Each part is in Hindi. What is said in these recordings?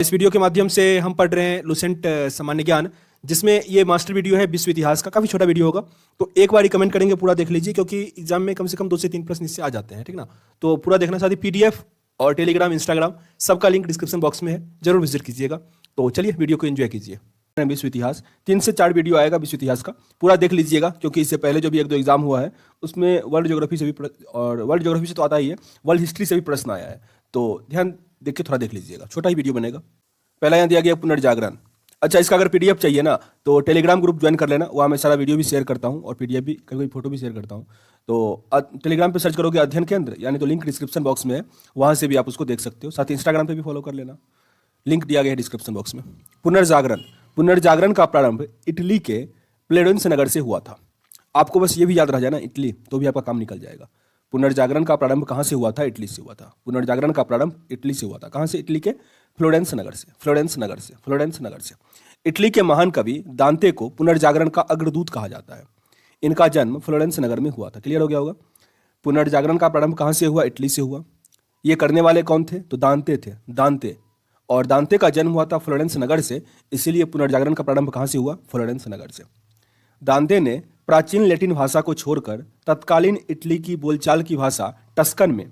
इस वीडियो के माध्यम से हम पढ़ रहे हैं लुसेंट सामान्य ज्ञान, जिसमें ये मास्टर वीडियो है विश्व इतिहास का। काफी छोटा वीडियो होगा, तो एक बार कमेंट करेंगे, पूरा देख लीजिए, क्योंकि एग्जाम में कम से कम 2 से 3 प्रश्न इससे आ जाते हैं, ठीक ना। तो पूरा देखना। साथ ही पीडीएफ और टेलीग्राम, इंस्टाग्राम सबका लिंक डिस्क्रिप्शन बॉक्स में है, जरूर विजिट कीजिएगा। तो चलिए वीडियो को एंजॉय कीजिए। विश्व इतिहास 3 से 4 वीडियो आएगा विश्व इतिहास का, पूरा देख लीजिएगा, क्योंकि इससे पहले जो भी 1-2 एग्जाम हुआ है उसमें वर्ल्ड ज्योग्राफी से भी और वर्ल्ड ज्योग्राफी से तो आता ही है, वर्ल्ड हिस्ट्री से भी प्रश्न आया है। तो ध्यान देख के थोड़ा देख लीजिएगा, छोटा ही वीडियो बनेगा। पहला यहाँ दिया गया पुनर्जागरण। अच्छा, इसका अगर पीडीएफ चाहिए ना तो टेलीग्राम ग्रुप ज्वाइन कर लेना, वहाँ मैं सारा वीडियो भी शेयर करता हूँ और पीडीएफ भी, कभी कभी फोटो भी शेयर करता हूँ। तो टेलीग्राम पे सर्च करोगे अध्ययन केंद्र, यानी तो लिंक डिस्क्रिप्शन बॉक्स में है, वहाँ से भी आप उसको देख सकते हो। साथ ही इंस्टाग्राम पे भी फॉलो कर लेना, लिंक दिया गया है डिस्क्रिप्शन बॉक्स में। पुनर्जागरण। पुनर्जागरण का प्रारंभ इटली के फ्लोरेंस नगर से हुआ था। आपको बस ये भी याद रह जाए ना इटली, तो भी आपका काम निकल जाएगा। पुनर्जागरण का प्रारंभ कहाँ से हुआ था? इटली से हुआ था। पुनर्जागरण का प्रारंभ इटली से हुआ था। कहाँ से? इटली के फ्लोरेंस नगर से। फ्लोरेंस नगर से। फ्लोरेंस नगर से। इटली के महान कवि दांते को पुनर्जागरण का अग्रदूत कहा जाता है। इनका जन्म फ्लोरेंस नगर में हुआ था। क्लियर हो गया होगा। पुनर्जागरण का प्रारंभ कहाँ से हुआ? इटली से हुआ। ये करने वाले कौन थे? तो दांते थे, दांते। और दांते का जन्म हुआ था फ्लोरेंस नगर से, इसीलिए पुनर्जागरण का प्रारंभ कहाँ से हुआ? फ्लोरेंस नगर से। दांते ने प्राचीन लैटिन भाषा को छोड़कर तत्कालीन इटली की बोलचाल की भाषा टस्कन में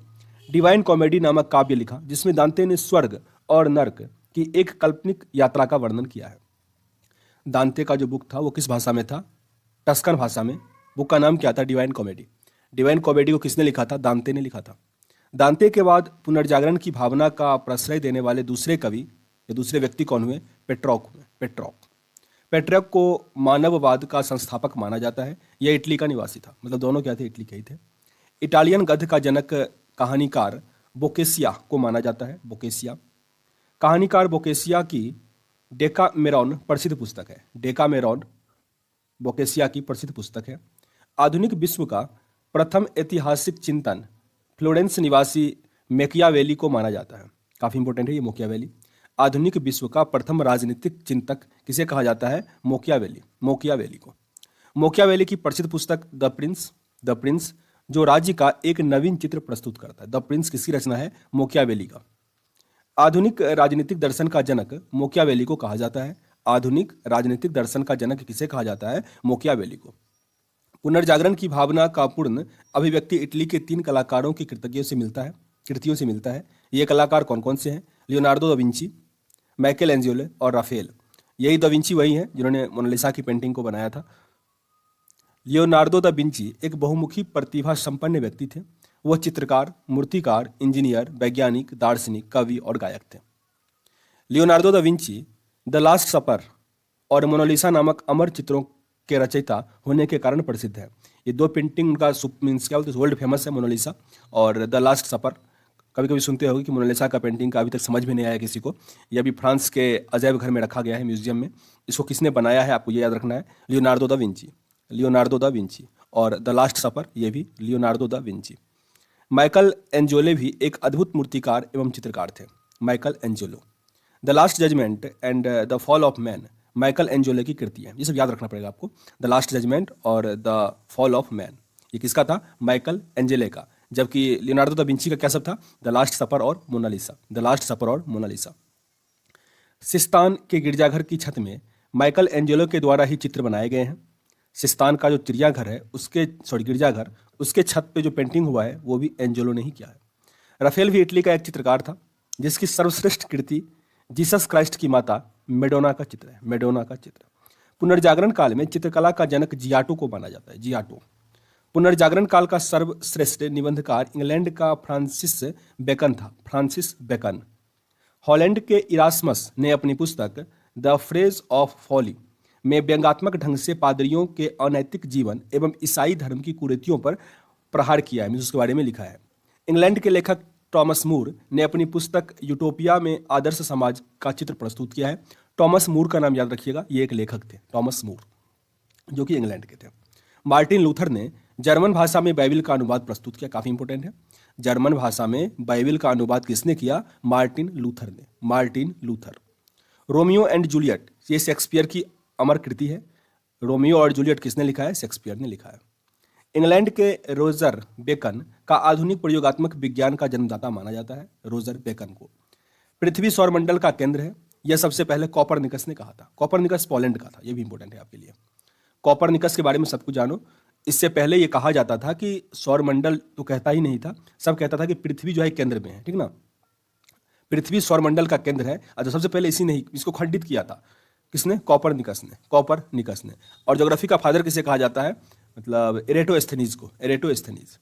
डिवाइन कॉमेडी नामक काव्य लिखा, जिसमें दांते ने स्वर्ग और नर्क की एक काल्पनिक यात्रा का वर्णन किया है। दांते का जो बुक था वो किस भाषा में था? टस्कन भाषा में। बुक का नाम क्या था? Divine comedy. डिवाइन कॉमेडी को किसने लिखा था? दांते ने लिखा था। दांते के बाद पुनर्जागरण की भावना का प्रश्रय देने वाले दूसरे कवि या दूसरे व्यक्ति कौन हुए? पेट्रॉक हुए। पेट्रॉक। पेट्रॉक को मानववाद का संस्थापक माना जाता है। यह इटली का निवासी था, मतलब दोनों क्या थे? इटली के ही थे। इटालियन गद्य का जनक कहानीकार बोकेसिया को माना जाता है। बोकेसिया। कहानीकार बोकेसिया की डेकामेरॉन प्रसिद्ध पुस्तक है। डेकामेरॉन बोकेसिया की प्रसिद्ध पुस्तक है। आधुनिक विश्व का प्रथम ऐतिहासिक चिंतन फ्लोरेंस निवासी मैकियावेली को माना जाता है। काफी इंपॉर्टेंट है ये मैकियावेली। आधुनिक विश्व का प्रथम राजनीतिक चिंतक किसे कहा जाता है? मैकियावेली। मैकियावेली को। मैकियावेली की प्रसिद्ध पुस्तक द प्रिंस, द प्रिंस, जो राज्य का एक नवीन चित्र प्रस्तुत करता है। द प्रिंस किसकी रचना है? मैकियावेली का। आधुनिक राजनीतिक दर्शन का जनक मैकियावेली को कहा जाता है। आधुनिक राजनीतिक दर्शन का जनक किसे कहा जाता है? मैकियावेली को। पुनर्जागरण की भावना का पूर्ण अभिव्यक्ति इटली के 3 कलाकारों की कृतियों से मिलता है। ये कलाकार कौन कौन से हैं? लियोनार्डो दा विंची, माइकल एंजियोलो और राफेल। यही दा विंची वही हैं जिन्होंने मोनालिसा की पेंटिंग को बनाया था। लियोनार्डो दा विंची एक बहुमुखी प्रतिभा संपन्न व्यक्ति थे। वह चित्रकार, मूर्तिकार, इंजीनियर, वैज्ञानिक, दार्शनिक, कवि और गायक थे। Leonardo da Vinci the last सपर और मोनालिसा नामक अमर चित्रों के रचयिता होने के कारण प्रसिद्ध है। ये 2 पेंटिंग उनका मीन्स क्या बोलते हैं, वर्ल्ड फेमस है, मोनालिसा और द लास्ट सपर। कभी कभी सुनते होगे कि मोनालिसा का पेंटिंग का अभी तक समझ में नहीं आया किसी को। ये अभी फ्रांस के अजैब घर में रखा गया है, म्यूजियम में। इसको किसने बनाया है आपको ये याद रखना है, Leonardo da Vinci. Leonardo da Vinci. और द लास्ट सपर ये भी लियोनार्डो दा विंची। माइकल एंजियोलो भी एक अद्भुत मूर्तिकार एवं चित्रकार थे। Michelangelo. The last judgement and the fall of man Michelangelo की कृति है। ये सब याद रखना पड़ेगा आपको। द लास्ट जजमेंट और द फॉल ऑफ मैन ये किसका था? माइकल एंजियोलो का। जबकि लियोनार्डो दा विंची का क्या सब था? द लास्ट सपर और मोनालिसा। द लास्ट सपर और मोनालिसा। सिस्तान के गिरजाघर की छत में माइकल एंजियोलो के द्वारा ही चित्र बनाए गए हैं। सिस्तान का जो चिड़ियाघर है गिरजाघर, उसके छत पे जो पेंटिंग हुआ है वो भी एंजियोलो ने ही किया है। राफेल भी इटली का एक चित्रकार था, जिसकी सर्वश्रेष्ठ कृति जीसस क्राइस्ट की माता मेडोना का चित्र है। मेडोना का चित्र। पुनर्जागरण काल में चित्रकला का जनक जियाटो को माना जाता है। जियाटो। पुनर्जागरण काल का सर्वश्रेष्ठ निबंधकार इंग्लैंड का फ्रांसिस बेकन था। Francis Bacon. हॉलैंड के इरास्मस ने अपनी पुस्तक द फ्रेज ऑफ फॉली में व्यंग्यात्मक ढंग से पादरियों के अनैतिक जीवन एवं ईसाई धर्म की कुरीतियों पर प्रहार किया है, उसके बारे में लिखा है। इंग्लैंड के लेखक टॉमस मूर ने अपनी पुस्तक यूटोपिया में आदर्श समाज का चित्र प्रस्तुत किया है। टॉमस मूर का नाम याद रखिएगा, ये एक लेखक थे, टॉमस मूर, जो कि इंग्लैंड के थे। मार्टिन लूथर ने जर्मन भाषा में बाइबिल का अनुवाद प्रस्तुत किया। काफी इंपॉर्टेंट है। जर्मन भाषा में बाइबिल का अनुवाद किसने किया? मार्टिन लूथर ने। Martin Luther. Romeo and Juliet ये शेक्सपियर की अमर कृति है। रोमियो और जूलियट किसने लिखा है? शेक्सपियर ने लिखा है। इंग्लैंड के रोजर बेकन का आधुनिक प्रयोगात्मक विज्ञान का जन्मदाता माना जाता है। रोजर बेकन को। पृथ्वी सौरमंडल का केंद्र है, यह सबसे पहले कॉपरनिकस ने कहा था। कॉपरनिकस पोलैंड का था, यह भी इंपॉर्टेंट है आपके लिए। कॉपरनिकस के बारे में सब कुछ जानो। इससे पहले यह कहा जाता था कि सौरमंडल तो कहता ही नहीं था, सब कहता था कि पृथ्वी जो है केंद्र में है, ठीक ना। पृथ्वी सौरमंडल का केंद्र है। तो सबसे पहले इसी ने इसको खंडित किया था। किसने? कॉपरनिकस ने। कॉपरनिकस ने। और ज्योग्राफी का फादर किसे कहा जाता है? मतलब एरेटोस्थेनीज को। एरेटोस्थेनीज।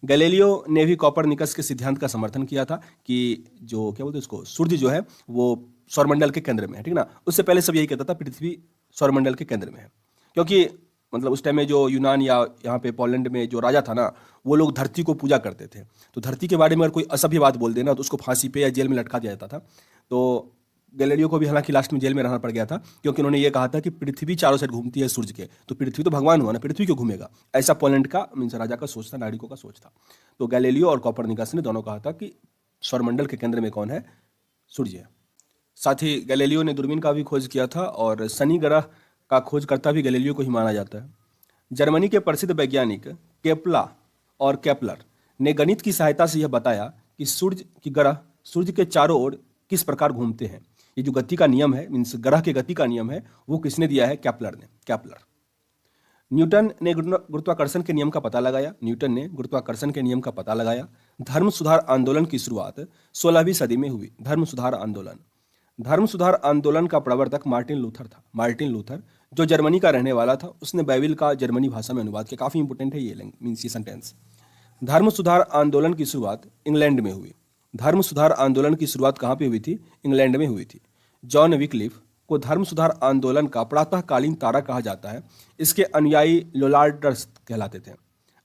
गैलीलियो ने भी कॉपरनिकस के सिद्धांत का समर्थन किया था कि जो क्या बोलते हैं उसको, सूर्य जो है वो सौरमंडल के केंद्र में है, ठीक ना। उससे पहले सब यही कहता था पृथ्वी सौरमंडल के केंद्र में है, क्योंकि मतलब उस टाइम में जो यूनान या यहाँ पे पोलैंड में जो राजा था ना, वो लोग धरती को पूजा करते थे। तो धरती के बारे में अगर कोई असभ्य बात बोल देना तो उसको फांसी पे या जेल में लटका दिया जाता था। तो गैलीलियो को भी हालांकि लास्ट में जेल में रहना पड़ गया था, क्योंकि उन्होंने ये कहा था कि पृथ्वी चारों साइड घूमती है सूर्य के, तो पृथ्वी तो भगवान हुआ ना, पृथ्वी क्यों घूमेगा? ऐसा पोलैंड का मीन्स राजा का सोच था, नागरिकों का सोच था। तो गैलीलियो और कॉपरनिकस ने दोनों कहा था कि सौरमंडल के केंद्र में कौन है? सूर्य है। साथ ही गैलीलियो ने दूरबीन का भी खोज किया था, और शनि ग्रह का खोजकर्ता भी गैलीलियो को ही माना जाता है। जर्मनी के प्रसिद्ध वैज्ञानिक केपला और केपलर ने गणित की सहायता से यह बताया कि सूर्य की ग्रह सूर्य के चारों ओर किस प्रकार घूमते हैं। ये जो गति का नियम है, मीन्स ग्रह के गति का नियम है, वो किसने दिया है? केपलर ने। केपलर। न्यूटन ने गुरुत्वाकर्षण के नियम का पता लगाया। न्यूटन ने गुरुत्वाकर्षण के नियम का पता लगाया। धर्म सुधार आंदोलन की शुरुआत 16वीं सदी में हुई। धर्म सुधार आंदोलन। धर्म सुधार आंदोलन का प्रवर्तक मार्टिन लूथर था। मार्टिन लूथर, जो जर्मनी का रहने वाला था, उसने बाइबिल का जर्मनी भाषा में अनुवाद किया। काफी इंपोर्टेंट है ये मीन्स ये सेंटेंस। धर्म सुधार आंदोलन की शुरुआत इंग्लैंड में हुई। धर्म सुधार आंदोलन की शुरुआत कहाँ पे हुई थी? इंग्लैंड में हुई थी। जॉन विक्लिफ को धर्म सुधार आंदोलन का प्रातःकालीन तारा कहा जाता है। इसके अनुयायी लोलार्डर्स कहलाते थे।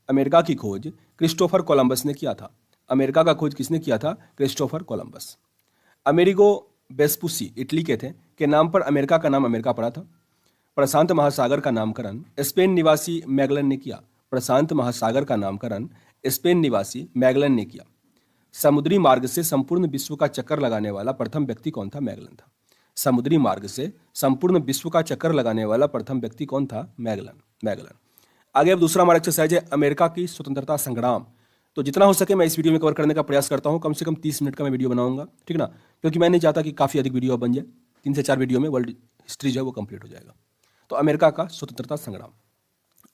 अमेरिका की खोज क्रिस्टोफर कोलंबस ने किया था। अमेरिका का खोज किसने किया था? Christopher Columbus. Amerigo Vespucci Italy के थे, के नाम पर अमेरिका का नाम अमेरिका पड़ा था। प्रशांत महासागर का नामकरण स्पेन निवासी मैगलन ने किया। प्रशांत महासागर का नामकरण स्पेन निवासी मैगलन ने किया। समुद्री मार्ग से संपूर्ण विश्व का चक्कर लगाने वाला प्रथम व्यक्ति कौन था? मैगलन था। समुद्री मार्ग से संपूर्ण विश्व का चक्कर लगाने वाला प्रथम व्यक्ति कौन था? मैगलन। आगे अब दूसरा हमारा एक्सरसाइज है अमेरिका की स्वतंत्रता संग्राम। तो जितना हो सके मैं इस वीडियो में कवर करने का प्रयास करता हूँ। कम से कम 30 मिनट का मैं वीडियो बनाऊंगा, ठीक ना, क्योंकि मैं नहीं चाहता कि काफ़ी अधिक वीडियो बन जाए। 3 से 4 वीडियो में वर्ल्ड हिस्ट्री जो है वो कंप्लीट हो जाएगा। तो अमेरिका का स्वतंत्रता संग्राम।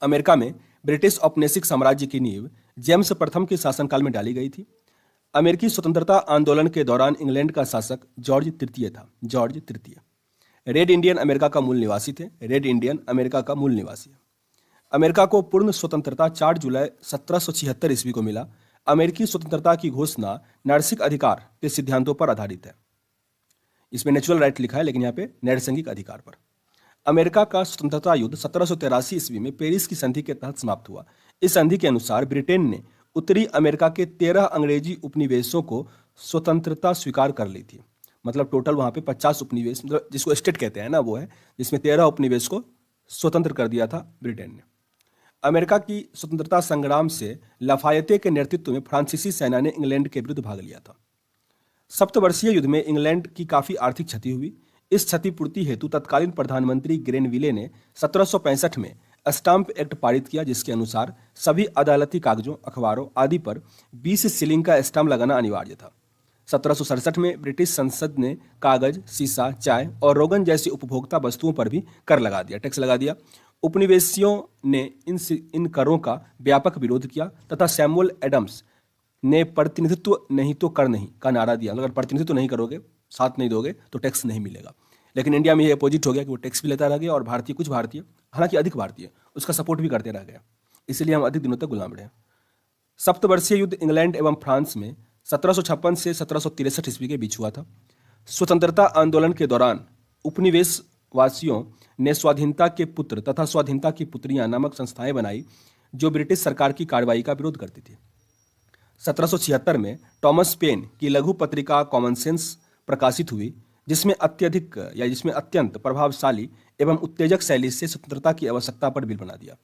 अमेरिका में ब्रिटिश औपनिवेशिक साम्राज्य की नींव जेम्स प्रथम के शासनकाल में डाली गई थी। अमेरिकी स्वतंत्रता आंदोलन के दौरान इंग्लैंड का शासक जॉर्ज तृतीय था। जॉर्ज तृतीय। रेड इंडियन अमेरिका का मूल निवासी थे। रेड इंडियन अमेरिका का मूल निवासी। अमेरिका को पूर्ण स्वतंत्रता 4 जुलाई 1776 ईस्वी को मिला। अमेरिकी स्वतंत्रता की घोषणा नागरिक अधिकार के सिद्धांतों पर आधारित है। इसमें नेचुरल राइट लिखा है, लेकिन यहाँ पे नैसर्गिक अधिकार पर। अमेरिका का स्वतंत्रता युद्ध 1783 ईस्वी में पेरिस की संधि के तहत समाप्त हुआ। इस संधि के अनुसार ब्रिटेन ने उत्तरी अमेरिका के 13 अंग्रेजी उपनिवेशों को स्वतंत्रता स्वीकार कर ली थी। मतलब टोटल वहां पे 50 उपनिवेश, मतलब जिसको स्टेट कहते हैं ना, वो है, जिसमें 13 उपनिवेश को स्वतंत्र कर दिया था ब्रिटेन ने। अमेरिका की स्वतंत्रता संग्राम से लाफायते के नेतृत्व में फ्रांसीसी सेना ने इंग्लैंड के विरुद्ध भाग लिया था। सप्तवर्षीय युद्ध में इंग्लैंड की काफी आर्थिक क्षति हुई। इस क्षतिपूर्ति हेतु तत्कालीन प्रधानमंत्री ग्रेनविले ने 1765 में स्टाम्प एक्ट पारित किया, जिसके अनुसार सभी अदालती कागजों, अखबारों आदि पर 20 शिलिंग का स्टाम्प लगाना अनिवार्य था। 1767 में ब्रिटिश संसद ने कागज, सीसा, चाय और रोगन जैसी उपभोक्ता वस्तुओं पर भी कर लगा दिया, टैक्स लगा दिया। उपनिवेशियों ने इन करों का व्यापक विरोध किया तथा सैमुअल एडम्स ने प्रतिनिधित्व नहीं तो कर नहीं का नारा दिया। अगर प्रतिनिधित्व नहीं करोगे, साथ नहीं दोगे, तो टैक्स नहीं मिलेगा। लेकिन इंडिया में ये अपोजिट हो गया कि वो टैक्स भी लेता रह गया, और कुछ भारतीय, हालांकि अधिक भारतीय, उसका सपोर्ट भी करते रह गया। इसलिए हम अधिक दिनों तक गुलाम रहे। सप्तवर्षीय युद्ध इंग्लैंड एवं फ्रांस में 1756 से 1763 ईस्वी के बीच हुआ था। स्वतंत्रता आंदोलन के दौरान उपनिवेशवासियों ने स्वाधीनता के पुत्र तथा स्वाधीनता की पुत्रियां नामक संस्थाएं बनाई, जो ब्रिटिश सरकार की कार्रवाई का विरोध करती थी। 1776 में टॉमस पेन की लघु पत्रिका कॉमन सेंस प्रकाशित हुई, जिसमें अत्यंत प्रभावशाली एवं उत्तेजक शैली से स्वतंत्रता की आवश्यकता पर बिल बना दिया।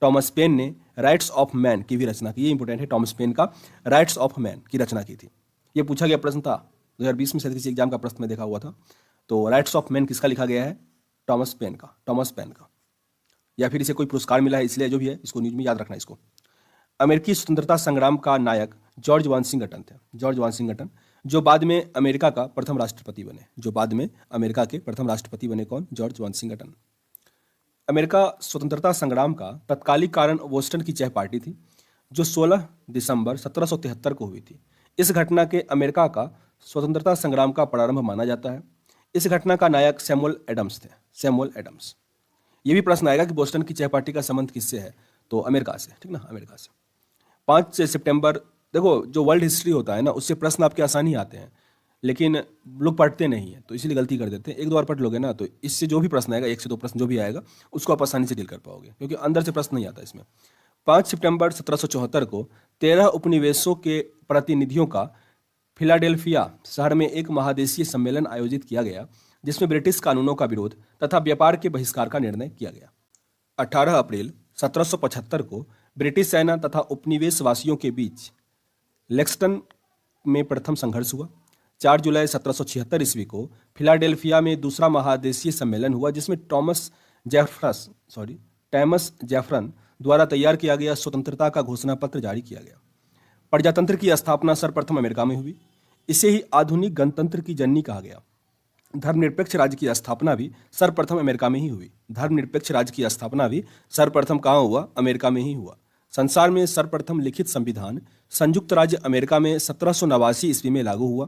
टॉमस पेन ने राइट्स ऑफ मैन की भी रचना की। ये इंपोर्टेंट है, टॉमस पेन का राइट्स ऑफ मैन की रचना की थी। ये पूछा गया प्रश्न था 2020 में, शायद किसी एग्जाम का प्रश्न में देखा हुआ था। तो राइट्स ऑफ मैन किसका लिखा गया है? टॉमस पेन का। या फिर इसे कोई पुरस्कार मिला है, इसलिए जो भी है इसको न्यूज में याद रखना इसको। अमेरिकी स्वतंत्रता संग्राम का नायक जॉर्ज वाशिंगटन थे। जॉर्ज वाशिंगटन जो बाद में अमेरिका का प्रथम राष्ट्रपति बने, जो बाद में अमेरिका के प्रथम राष्ट्रपति बने कौन? George Washington. अमेरिका स्वतंत्रता संग्राम का तत्कालिक कारण बोस्टन की चह पार्टी थी, जो 16 दिसंबर 1773 को हुई थी। इस घटना के अमेरिका का स्वतंत्रता संग्राम का प्रारंभ माना जाता है। इस घटना का नायक सैमुअल एडम्स थे, सैमुअल एडम्स। ये भी प्रश्न आएगा कि बोस्टन की चह पार्टी का संबंध किससे है? तो अमेरिका से, ठीक ना, अमेरिका से। 5 सितंबर, देखो जो वर्ल्ड हिस्ट्री होता है ना, उससे प्रश्न आपके आसानी आते हैं, लेकिन लोग पढ़ते नहीं है, तो इसीलिए गलती कर देते हैं। एक दो बार पढ़ लोगे ना, तो इससे जो भी प्रश्न आएगा, 1 से 2 प्रश्न जो भी आएगा, उसको आप आसानी से डील कर पाओगे, क्योंकि अंदर से प्रश्न नहीं आता इसमें। 5 सितंबर 1774 को 13 उपनिवेशों के प्रतिनिधियों का फिलाडेल्फिया शहर में एक महादेशीय सम्मेलन आयोजित किया गया, जिसमें ब्रिटिश कानूनों का विरोध तथा व्यापार के बहिष्कार का निर्णय किया गया। 18 अप्रैल 1775 को ब्रिटिश सेना तथा उपनिवेशवासियों के बीच लेक्सटन में प्रथम संघर्ष हुआ। 4 जुलाई 1776 ईस्वी को फिलाडेल्फिया में दूसरा महादेशीय सम्मेलन हुआ, जिसमें टॉमस जेफरसन द्वारा तैयार किया गया स्वतंत्रता का घोषणा पत्र जारी किया गया। प्रजातंत्र की स्थापना सर्वप्रथम अमेरिका में हुई। इसे ही आधुनिक गणतंत्र की जननी कहा गया। धर्मनिरपेक्ष राज्य की स्थापना भी सर्वप्रथम अमेरिका में ही हुई। धर्मनिरपेक्ष राज्य की स्थापना भी सर्वप्रथम कहाँ हुआ? अमेरिका में ही हुआ। संसार में सर्वप्रथम लिखित संविधान संयुक्त राज्य अमेरिका में 1789 ईस्वी में लागू हुआ,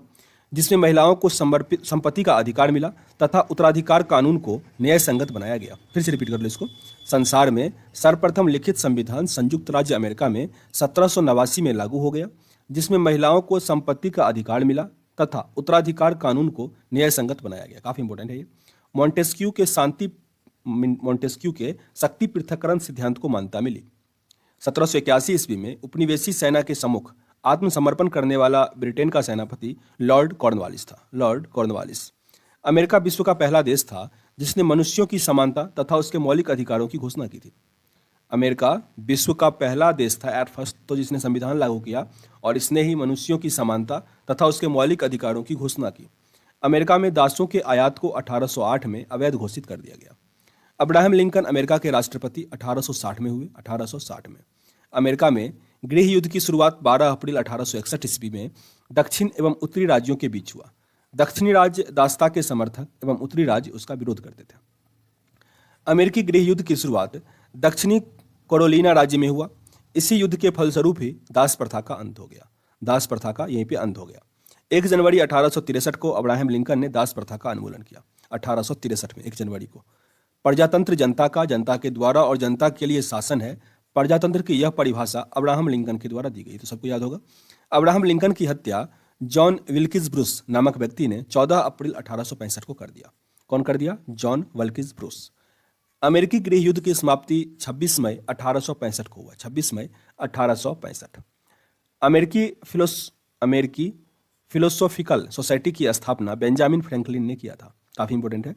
जिसमें महिलाओं को संपत्ति का अधिकार मिला तथा उत्तराधिकार कानून को न्याय संगत बनाया गया। फिर से रिपीट कर लो इसको। संसार में सर्वप्रथम लिखित संविधान संयुक्त राज्य अमेरिका में 1789 में लागू हो गया, जिसमें महिलाओं को संपत्ति का अधिकार मिला तथा उत्तराधिकार कानून को न्याय संगत बनाया गया। काफी इंपॉर्टेंट है ये। मॉन्टेस्क्यू के शक्ति पृथक्करण सिद्धांत को मान्यता मिली। 1781 ईस्वी में उपनिवेशी सेना के सम्मुख आत्मसमर्पण करने वाला ब्रिटेन का सेनापति लॉर्ड कॉर्नवालिस था। Lord Cornwallis. अमेरिका विश्व का पहला देश था जिसने मनुष्यों की समानता तथा उसके मौलिक अधिकारों की घोषणा की थी। अमेरिका विश्व का पहला देश था एट फर्स्ट, तो जिसने संविधान लागू किया और इसने ही मनुष्यों की समानता तथा उसके मौलिक अधिकारों की घोषणा की। अमेरिका में दासों के आयात को 1808 में अवैध घोषित कर दिया गया। अब्राहम लिंकन अमेरिका के राष्ट्रपति 1860 में हुए। 1860 में अमेरिका में गृह युद्ध की शुरुआत 12 अप्रैल 1861 ईस्वी में दक्षिण एवं उत्तरी राज्यों के बीच हुआ। दक्षिणी राज्य दासता के समर्थक एवं उत्तरी राज्य उसका विरोध करते थे। अमेरिकी गृह युद्ध की शुरुआत दक्षिणी कैरोलिना राज्य में हुआ। इसी युद्ध के फलस्वरूप ही दास प्रथा का अंत हो गया। दास प्रथा का यहीं पे अंत हो गया। 1 जनवरी 1863 को अब्राहम लिंकन ने दास प्रथा का उन्मूलन किया। 1863 में 1 जनवरी को। प्रजातंत्र जनता का, जनता के द्वारा और जनता के लिए शासन है। प्रजातंत्र की यह परिभाषा अब्राहम लिंकन के द्वारा दी गई, तो सबको याद होगा। अब्राहम लिंकन की हत्या जॉन विल्किस ब्रूस नामक व्यक्ति ने 14 अप्रैल 1865 को कर दिया। कौन कर दिया? John Wilkes Bruce. अमेरिकी गृह युद्ध की समाप्ति 26 मई 1865 को हुआ। 26 मई 1865। अमेरिकी फिलोसॉफिकल सोसाइटी की स्थापना बेंजामिन फ्रैंकलिन ने किया था। काफी इंपॉर्टेंट है।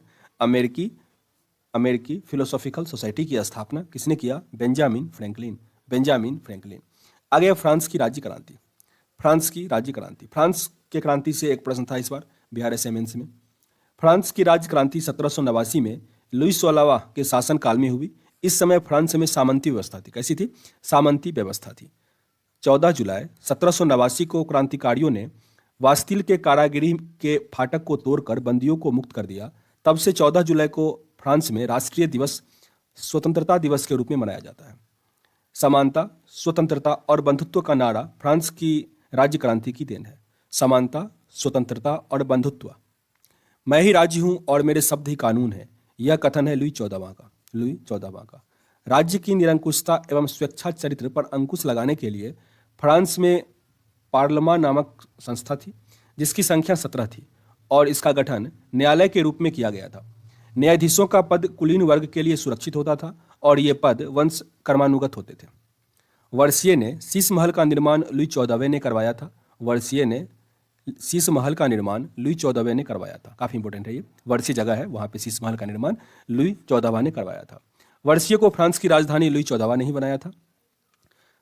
अमेरिकी फिलोसॉफिकल सोसाइटी की स्थापना किसने किया? Benjamin Franklin. आगे फ्रांस की राज्य क्रांति। फ्रांस के क्रांति से एक प्रश्न था इस बार बिहार असाइनमेंट्स में। फ्रांस की राज्य क्रांति 1789 में लुई 16वां के शासन काल में हुई। इस समय फ्रांस में सामंती व्यवस्था थी। कैसी थी? सामंती व्यवस्था थी। 14 जुलाई 1789 को क्रांतिकारियों ने वास्तिल के कारागृह के फाटक को तोड़कर बंदियों को मुक्त कर दिया। तब से 14 जुलाई को फ्रांस में राष्ट्रीय दिवस स्वतंत्रता दिवस के रूप में मनाया जाता है। समानता, स्वतंत्रता और बंधुत्व का नारा फ्रांस की राज्य क्रांति की देन है। समानता, स्वतंत्रता और बंधुत्व। मैं ही राज्य हूं और मेरे शब्द ही कानून है, यह कथन है लुई 14वां का। राज्य की निरंकुशता एवं स्वेच्छा चरित्र पर अंकुश लगाने के लिए फ्रांस में पार्लमा नामक संस्था थी, जिसकी संख्या 17 थी और इसका गठन न्यायालय के रूप में किया गया था। न्यायाधीशों का पद कुलीन वर्ग के लिए सुरक्षित होता था और ये पद वंश कर्मानुगत होते थे। वर्षिये ने शीश महल का निर्माण लुई 14वें ने करवाया था। काफी इंपॉर्टेंट है ये। वर्षीय जगह है, वहां पे शीश महल का निर्माण लुई 14वां ने करवाया था। वर्षीय को फ्रांस की राजधानी लुई 14वां ने ही बनाया था।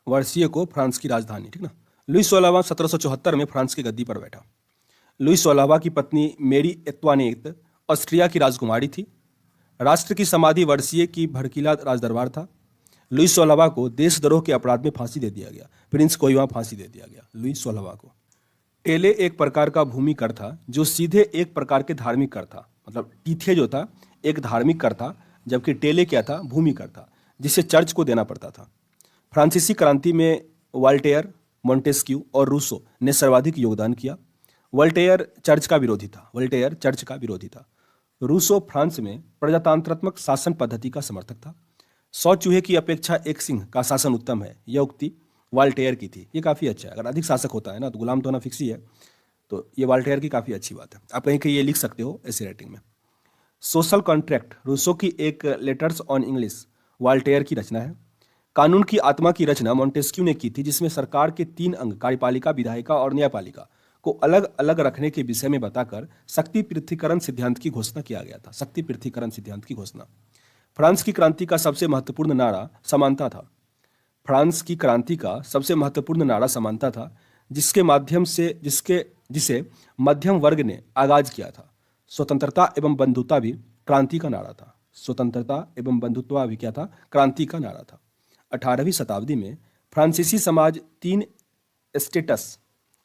ठीक ना। लुई 16वां 1774 में फ्रांस की गद्दी पर बैठा। लुई 16वां की पत्नी मेरी एंतोइनेट ऑस्ट्रिया की राजकुमारी थी। राष्ट्र की समाधि वर्षीय की भड़कीला राजदरबार था। लुई 16वां को देशद्रोह के अपराध में फांसी दे दिया गया। प्रिंस को वहां फांसी दे दिया गया लुई 16वां को। टेले एक प्रकार का भूमि कर था जो सीधे एक प्रकार के धार्मिक कर था। मतलब टीथे जो था एक धार्मिक कर था, जबकि टेले क्या था, भूमि कर था, जिसे चर्च को देना पड़ता था। फ्रांसीसी क्रांति में वॉल्टेयर, मोंटेस्क्यू और रूसो ने सर्वाधिक योगदान किया। वॉल्टेयर चर्च का विरोधी था। रूसो फ्रांस में प्रजातंत्रात्मक शासन पद्धति का समर्थक था। 100 चूहे की अपेक्षा एक सिंह का शासन उत्तम है, यह उक्ति वॉल्टेयर की थी। ये काफ़ी अच्छा है। अगर अधिक शासक होता है ना तो गुलाम तो होना फिक्स ही है। तो ये वॉल्टेयर की काफ़ी अच्छी बात है। आप कहीं कहीं ये लिख सकते हो ऐसी राइटिंग में। सोशल कॉन्ट्रैक्ट रूसो की एक लेटर्स ऑन इंग्लिश वॉल्टेयर की रचना है। कानून की आत्मा की रचना मोंटेस्क्यू ने की थी, जिसमें सरकार के 3 अंग कार्यपालिका, विधायिका और न्यायपालिका को अलग अलग रखने के विषय में बताकर शक्ति पृथ्वीकरण सिद्धांत की घोषणा किया गया था। शक्ति पृथ्वीकरण सिद्धांत की घोषणा। फ्रांस की क्रांति का सबसे महत्वपूर्ण नारा समानता था। फ्रांस की क्रांति का सबसे महत्वपूर्ण नारा समानता था, जिसे मध्यम वर्ग ने आगाज किया था। स्वतंत्रता एवं बंधुता भी क्रांति का नारा था। स्वतंत्रता एवं बंधुत्व भी क्या था, क्रांति का नारा था। 18वीं शताब्दी में फ्रांसीसी समाज 3 स्टेटस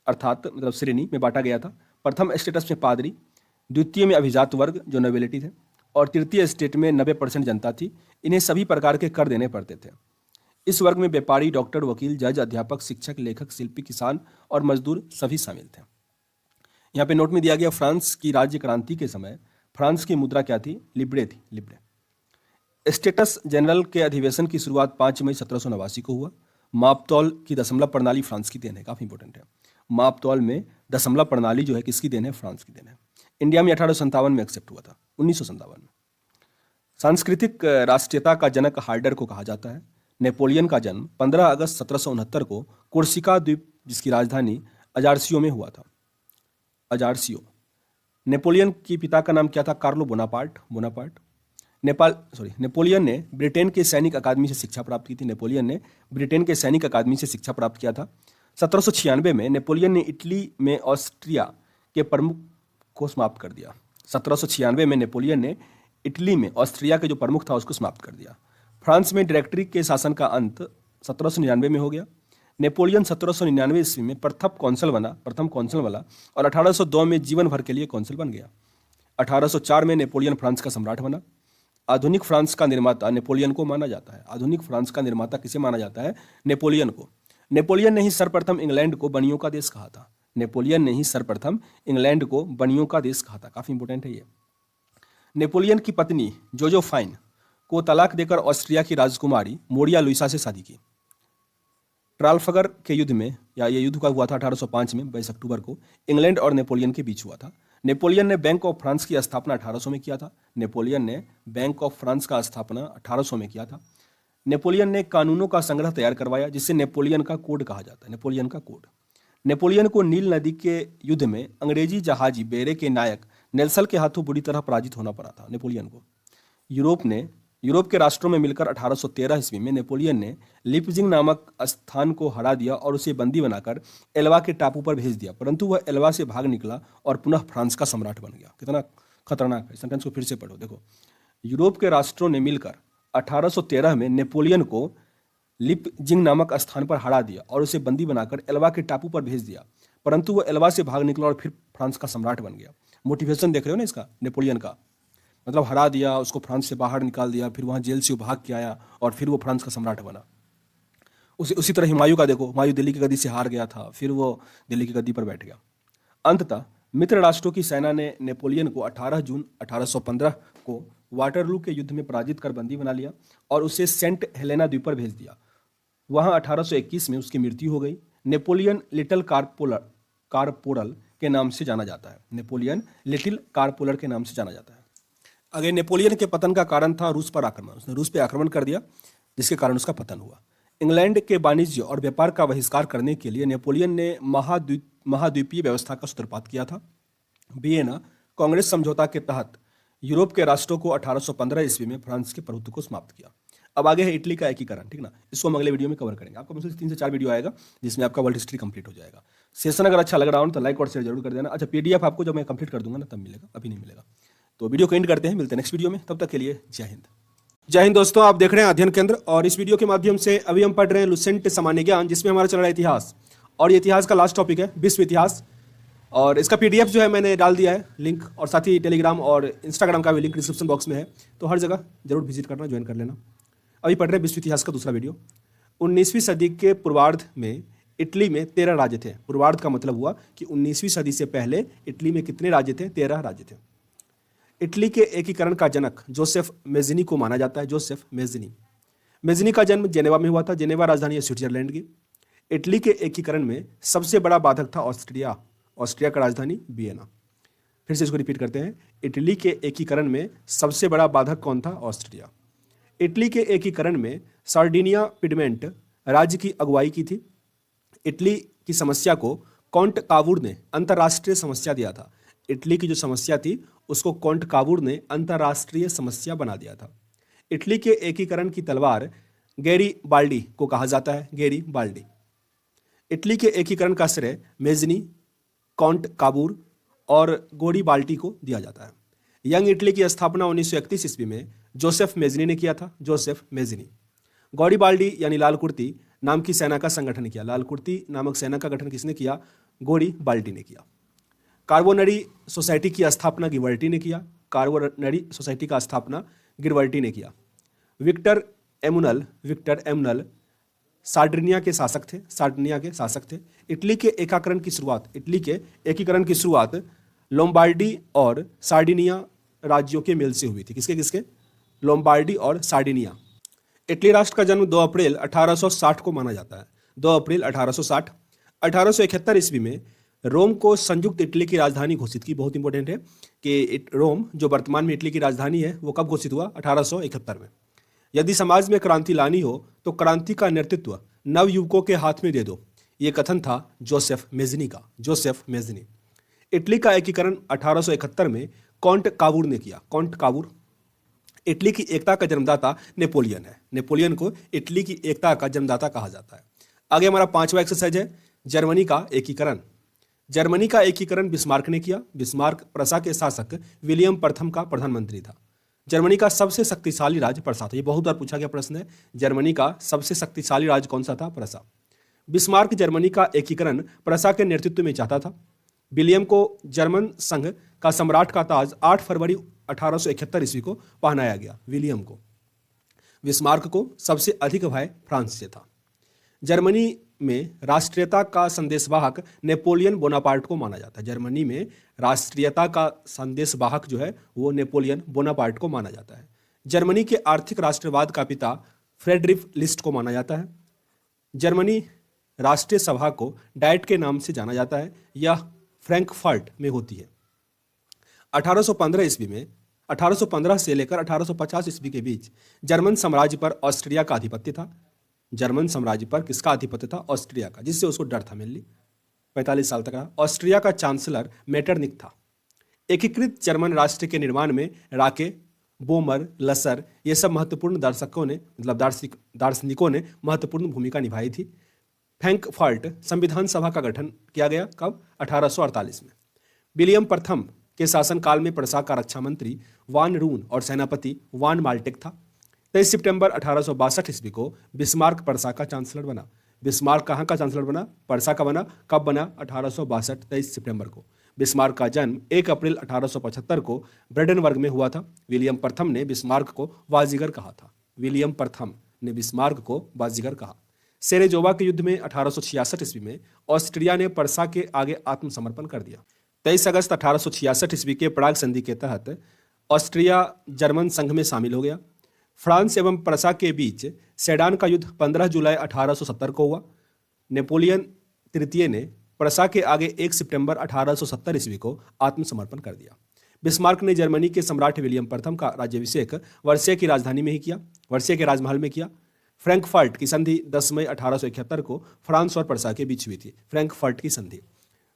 अर्थात मतलब श्रेणी में बांटा गया था। प्रथम स्टेटस में पादरी, द्वितीय में अभिजात वर्ग जो नोबिलिटी थे, और तृतीय स्टेट में 90% जनता थी। इन्हें सभी प्रकार के कर देने पड़ते थे। इस वर्ग में व्यापारी, डॉक्टर, वकील, जज, अध्यापक, शिक्षक, लेखक, शिल्पी, किसान और मजदूर सभी शामिल थे। यहाँ पे नोट में दिया गया, फ्रांस की राज्य क्रांति के समय फ्रांस की मुद्रा क्या थी, लिब्रे थी, लिब्रे। स्टेटस जनरल के अधिवेशन की शुरुआत 5 मई 1789 को हुआ। मापतौल की दशमलव प्रणाली फ्रांस की देन है, काफी इंपॉर्टेंट है। मापतौल में दशमलव प्रणाली जो है किसकी देन है, फ्रांस की देन है। इंडिया में 1857 में एक्सेप्ट हुआ था, 1957 में। सांस्कृतिक राष्ट्रीयता का जनक हार्डर को कहा जाता है। नेपोलियन का जन्म 15 अगस्त 1769 को कोर्सिका द्वीप, जिसकी राजधानी अजार्सियो में हुआ था। अजार्सियो। नेपोलियन की पिता का नाम क्या था, कार्लो बोनापार्ट। नेपोलियन ने ब्रिटेन के सैनिक अकादमी से शिक्षा प्राप्त की थी। नेपोलियन ने ब्रिटेन के सैनिक अकादमी से शिक्षा प्राप्त किया था। 1796 में नेपोलियन ने इटली में ऑस्ट्रिया के प्रमुख को समाप्त कर दिया। 1796 में नेपोलियन ने इटली में ऑस्ट्रिया के जो प्रमुख था उसको समाप्त कर दिया। फ्रांस में डायरेक्टरी के शासन का अंत 1799 में हो गया। नेपोलियन 1799 ईस्वी में प्रथम कौंसल बना और 1802 में जीवन भर के लिए कौंसल बन गया। 1804 में नेपोलियन फ्रांस का सम्राट बना। आधुनिक फ्रांस का निर्माता नेपोलियन को माना जाता है। आधुनिक फ्रांस का निर्माता किसे माना जाता है, नेपोलियन को। नेपोलियन ने ही सर्वप्रथम इंग्लैंड को बनियों का देश कहा था। नेपोलियन ने ही सर्वप्रथम इंग्लैंड को बनियों का देश कहा था। काफी इंपोर्टेंट है ये। नेपोलियन की पत्नी जोजोफाइन को तलाक देकर ऑस्ट्रिया की राजकुमारी मोरिया लुइसा से शादी की। ट्राफल्गर के युद्ध में, या ये युद्ध का हुआ था 1805 में 22 अक्टूबर को, इंग्लैंड और नेपोलियन के बीच हुआ था। नेपोलियन ने बैंक ऑफ फ्रांस की स्थापना 1800 में किया था। नेपोलियन ने बैंक ऑफ फ्रांस का स्थापना 1800 में किया था। नेपोलियन ने कानूनों का संग्रह तैयार करवाया, जिसे नेपोलियन का कोड कहा जाता है। नेपोलियन का कोड। नेपोलियन को नील नदी के युद्ध में अंग्रेजी जहाजी बेरे के नायक नेल्सन के हाथों बुरी तरह पराजित होना पड़ा था नेपोलियन को। यूरोप के राष्ट्रों में मिलकर 1813 ईस्वी में नेपोलियन ने लिपजिंग नामक स्थान को हरा दिया और उसे बंदी बनाकर एल्वा के टापू पर भेज दिया, परंतु वह एल्वा से भाग निकला और पुनः फ्रांस का सम्राट बन गया। कितना खतरनाक है। सेंटेंस को फिर से पढ़ो, देखो। यूरोप के राष्ट्रों ने मिलकर 1813 में नेपोलियन को लिपजिंग नामक स्थान पर हरा दिया और उसे बंदी बनाकर एल्वा के टापू पर भेज दिया, परंतु वह एल्वा से भाग निकला और फिर फ्रांस का सम्राट बन गया। मोटिवेशन देख रहे हो ना इसका, नेपोलियन का। मतलब हरा दिया, उसको फ्रांस से बाहर निकाल दिया, फिर वहाँ जेल से वो भाग के आया और फिर वो फ्रांस का सम्राट बना। उसी तरह हुमायूं का देखो, हुमायूं दिल्ली की गद्दी से हार गया था, फिर वो दिल्ली की गद्दी पर बैठ गया। अंततः मित्र राष्ट्रों की सेना ने नेपोलियन को 18 जून 1815 को वाटरलू के युद्ध में पराजित कर बंदी बना लिया और उसे सेंट हेलेना द्वीप पर भेज दिया। वहाँ 1821 में उसकी मृत्यु हो गई। नेपोलियन लिटिल कारपोरल के नाम से जाना जाता है। नेपोलियन लिटिल कारपोलर के नाम से जाना जाता है। अगर नेपोलियन के पतन का कारण था रूस पर आक्रमण। उसने रूस पर आक्रमण कर दिया, जिसके कारण उसका पतन हुआ। इंग्लैंड के वाणिज्य और व्यापार का बहिष्कार करने के लिए नेपोलियन ने महाद्वीपीय व्यवस्था का सूत्रपात किया था। वियना कांग्रेस समझौता के तहत यूरोप के राष्ट्रों को 1815 ईस्वी में फ्रांस के प्रभुत्व को समाप्त किया। अब आगे है इटली का एकीकरण, ठीक ना। इसको हम अगले वीडियो में कवर करेंगे। आपका मुझसे 3 से 4 वीडियो आएगा जिसमें आपका वर्ल्ड हिस्ट्री कंप्लीट हो जाएगा। सेशन अगर अच्छा लग रहा हो तो लाइक और शेयर जरूर कर देना। अच्छा, पीडीएफ आपको जब मैं कंप्लीट कर दूंगा ना तब मिलेगा, अभी नहीं मिलेगा। तो वीडियो को एंड करते हैं, मिलते हैं नेक्स्ट वीडियो में। तब तक के लिए जय हिंद। जय हिंद दोस्तों, आप देख रहे हैं अध्ययन केंद्र और इस वीडियो के माध्यम से अभी हम पढ़ रहे हैं लुसेंट सामान्य ज्ञान, जिसमें हमारा चल रहा है इतिहास। और ये इतिहास का लास्ट टॉपिक है विश्व इतिहास। और इसका पीडीएफ जो है मैंने डाल दिया है लिंक, और साथ ही टेलीग्राम और इंस्टाग्राम का भी लिंक डिस्क्रिप्शन बॉक्स में है, तो हर जगह जरूर विजिट करना, ज्वाइन कर लेना। अभी पढ़ रहे हैं विश्व इतिहास का दूसरा वीडियो। 19वीं सदी के पूर्वार्ध में इटली में 13 राज्य थे। पूर्वार्ध का मतलब हुआ कि 19वीं सदी से पहले इटली में कितने राज्य थे? 13 राज्य थे। इटली के एकीकरण का जनक जोसेफ मेज़िनी को माना जाता है। जोसेफ मेज़िनी। मेज़िनी का जन्म जेनेवा में हुआ था। जेनेवा राजधानी है स्विट्जरलैंड की। इटली के एकीकरण में सबसे बड़ा बाधक था ऑस्ट्रिया। ऑस्ट्रिया का राजधानी वियना। फिर से इसको रिपीट करते हैं। इटली के एकीकरण में सबसे बड़ा बाधक कौन था? ऑस्ट्रिया। इटली के एकीकरण में सार्डिनिया पिडमेंट राज्य की अगुवाई की थी। इटली की समस्या को कॉन्ट कावूर ने अंतर्राष्ट्रीय समस्या दिया था। इटली की जो समस्या थी उसको कॉन्ट कावूर ने अंतर्राष्ट्रीय समस्या बना दिया था। इटली के एकीकरण की तलवार गैरीबाल्डी को कहा जाता है। गैरीबाल्डी। इटली के एकीकरण का श्रेय मेज़िनी, कॉन्ट कावूर और गैरीबाल्डी को दिया जाता है। यंग इटली की स्थापना 1931 ईस्वी में जोसेफ मेज़िनी ने किया था। जोसेफ मेज़िनी। गैरीबाल्डी यानी लाल कुर्ती नाम की सेना का संगठन किया। लाल कुर्ती नामक सेना का गठन किसने किया? गैरीबाल्डी ने किया। कार्बोनरी सोसाइटी की स्थापना गिबर्टी ने किया। कार्बोनरी सोसाइटी का स्थापना गिबर्टी ने किया। विक्टर एमुनल सार्डिनिया के शासक थे। सार्डिनिया के शासक थे। इटली के एकीकरण की शुरुआत लोम्बार्डी और सार्डिनिया राज्यों के मेल से हुई थी। किसके किसके? लोम्बार्डी और सार्डिनिया। इटली राष्ट्र का जन्म 2 अप्रैल 1860 को माना जाता है। 2 अप्रैल 1860। 1871 ईस्वी में रोम को संयुक्त इटली की राजधानी घोषित की। बहुत इंपॉर्टेंट है कि रोम जो वर्तमान में इटली की राजधानी है वो कब घोषित हुआ? 1871 में। यदि समाज में क्रांति लानी हो तो क्रांति का नेतृत्व नवयुवकों के हाथ में दे दो, ये कथन था जोसेफ मेज़िनी का। जोसेफ मेज़िनी। इटली का एकीकरण 1871 में कॉन्ट कावूर ने किया। Can't Cavour. इटली की एकता का जन्मदाता नेपोलियन है। नेपोलियन को इटली की एकता का जन्मदाता कहा जाता है। आगे हमारा 5वां एक्सरसाइज है जर्मनी का एकीकरण। जर्मनी का एकीकरण बिस्मार्क ने किया। बिस्मार्क प्रसा के शासक विलियम प्रथम का प्रधानमंत्री था। जर्मनी का सबसे शक्तिशाली राज्य प्रसा था। ये बहुत बार पूछा गया प्रश्न है। जर्मनी का सबसे शक्तिशाली राज्य कौन सा था? प्रसा। बिस्मार्क जर्मनी का एकीकरण प्रसा के नेतृत्व में चाहता था। विलियम को जर्मन संघ का सम्राट का ताज 8 फरवरी 1871 ईस्वी को पहनाया गया। विलियम को। बिस्मार्क को सबसे अधिक भय फ्रांस से था। जर्मनी में राष्ट्रीयता का संदेशवाहक नेपोलियन बोनापार्ट को माना जाता है। जर्मनी में राष्ट्रीयता का संदेशवाहक जो है वो नेपोलियन बोनापार्ट को माना जाता है। जर्मनी के आर्थिक राष्ट्रवाद का पिता फ्रेडरिक लिस्ट को माना जाता है। जर्मनी राष्ट्रीय सभा को डाइट के नाम से जाना जाता है। यह फ्रैंकफर्ट में होती है। 1815 से लेकर 1850 ईस्वी के बीच जर्मन साम्राज्य पर ऑस्ट्रिया का आधिपत्य था। जर्मन साम्राज्य पर किसका आधिपत्य था? ऑस्ट्रिया का, जिससे उसको डर था मेनली। 45 साल तक रहा। ऑस्ट्रिया का चांसलर मेटरनिक था। एकीकृत जर्मन राष्ट्र के निर्माण में राके, बोमर, लसर ये सब महत्वपूर्ण दार्शनिकों ने महत्वपूर्ण भूमिका निभाई थी। फ्रैंकफर्ट संविधान सभा का गठन किया गया कब? 1848 में। विलियम प्रथम के शासनकाल में प्रसा का रक्षा मंत्री वान रून और सेनापति वान माल्टेक था। 23 सितंबर 1862 ईस्वी को बिस्मार्क प्रसा का चांसलर बना। बिस्मार्क कहाँ का चांसलर बना? प्रसा का बना। कब बना? 1862 23 सितंबर को। बिस्मार्क का जन्म 1 अप्रैल 1875 को ब्रेडेनबर्ग में हुआ था। विलियम प्रथम ने बिस्मार्क को बाजीगर कहा था। विलियम प्रथम ने बिस्मार्क को बाजीगर कहा। सेरेजोवा के युद्ध में 1866 ईस्वी में ऑस्ट्रिया ने प्रसा के आगे आत्मसमर्पण कर दिया। 23 अगस्त 1866 ईस्वी के प्राग संधि के तहत ऑस्ट्रिया जर्मन संघ में शामिल हो गया। फ्रांस एवं प्रसा के बीच सेडान का युद्ध 15 जुलाई 1870 को हुआ। नेपोलियन तृतीय ने प्रसा के आगे 1 सितंबर 1870 ईस्वी को आत्मसमर्पण कर दिया। बिस्मार्क ने जर्मनी के सम्राट विलियम प्रथम का राज्याभिषेक वर्षिया की राजधानी में ही किया। वर्षिया के राजमहल में किया। फ्रैंकफर्ट की संधि 10 मई 1871 को फ्रांस और प्रसा के बीच हुई थी। फ्रैंकफर्ट की संधि।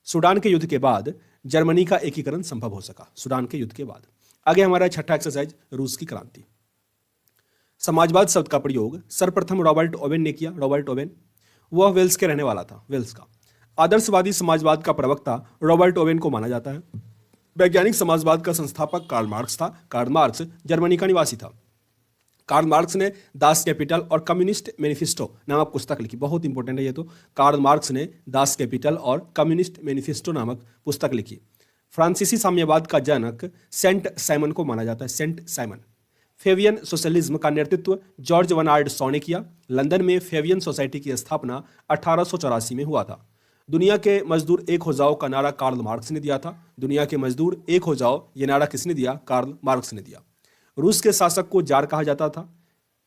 सूडान के युद्ध के बाद जर्मनी का एकीकरण संभव हो सका। सूडान के युद्ध के बाद। आगे हमारा 6ठा एक्सरसाइज रूस की क्रांति। समाजवाद शब्द का प्रयोग सर्वप्रथम रॉबर्ट ओवेन ने किया। रॉबर्ट ओवेन, वह वेल्स के रहने वाला था। वेल्स का आदर्शवादी समाजवाद का प्रवक्ता रॉबर्ट ओवेन को माना जाता है। वैज्ञानिक समाजवाद का संस्थापक कार्ल मार्क्स था। कार्ल मार्क्स जर्मनी का निवासी था। कार्ल मार्क्स ने दास कैपिटल और कम्युनिस्ट मैनिफेस्टो नामक पुस्तक लिखी, बहुत इंपॉर्टेंट है ये तो। कार्ल मार्क्स ने दास कैपिटल और कम्युनिस्ट मैनिफेस्टो नामक पुस्तक लिखी। फ्रांसीसी साम्यवाद का जनक सेंट साइमन को माना जाता है, सेंट साइमन। फेवियन सोशलिज्म का नेतृत्व जॉर्ज बर्नार्ड शॉ ने किया। लंदन में फेवियन सोसाइटी की स्थापना 1884 में हुआ था। दुनिया के मजदूर एक हो जाओ का नारा कार्ल मार्क्स ने दिया था। दुनिया के मजदूर एक हो जाओ, ये नारा किसने दिया? कार्ल मार्क्स ने दिया। रूस के शासक को जार कहा जाता था।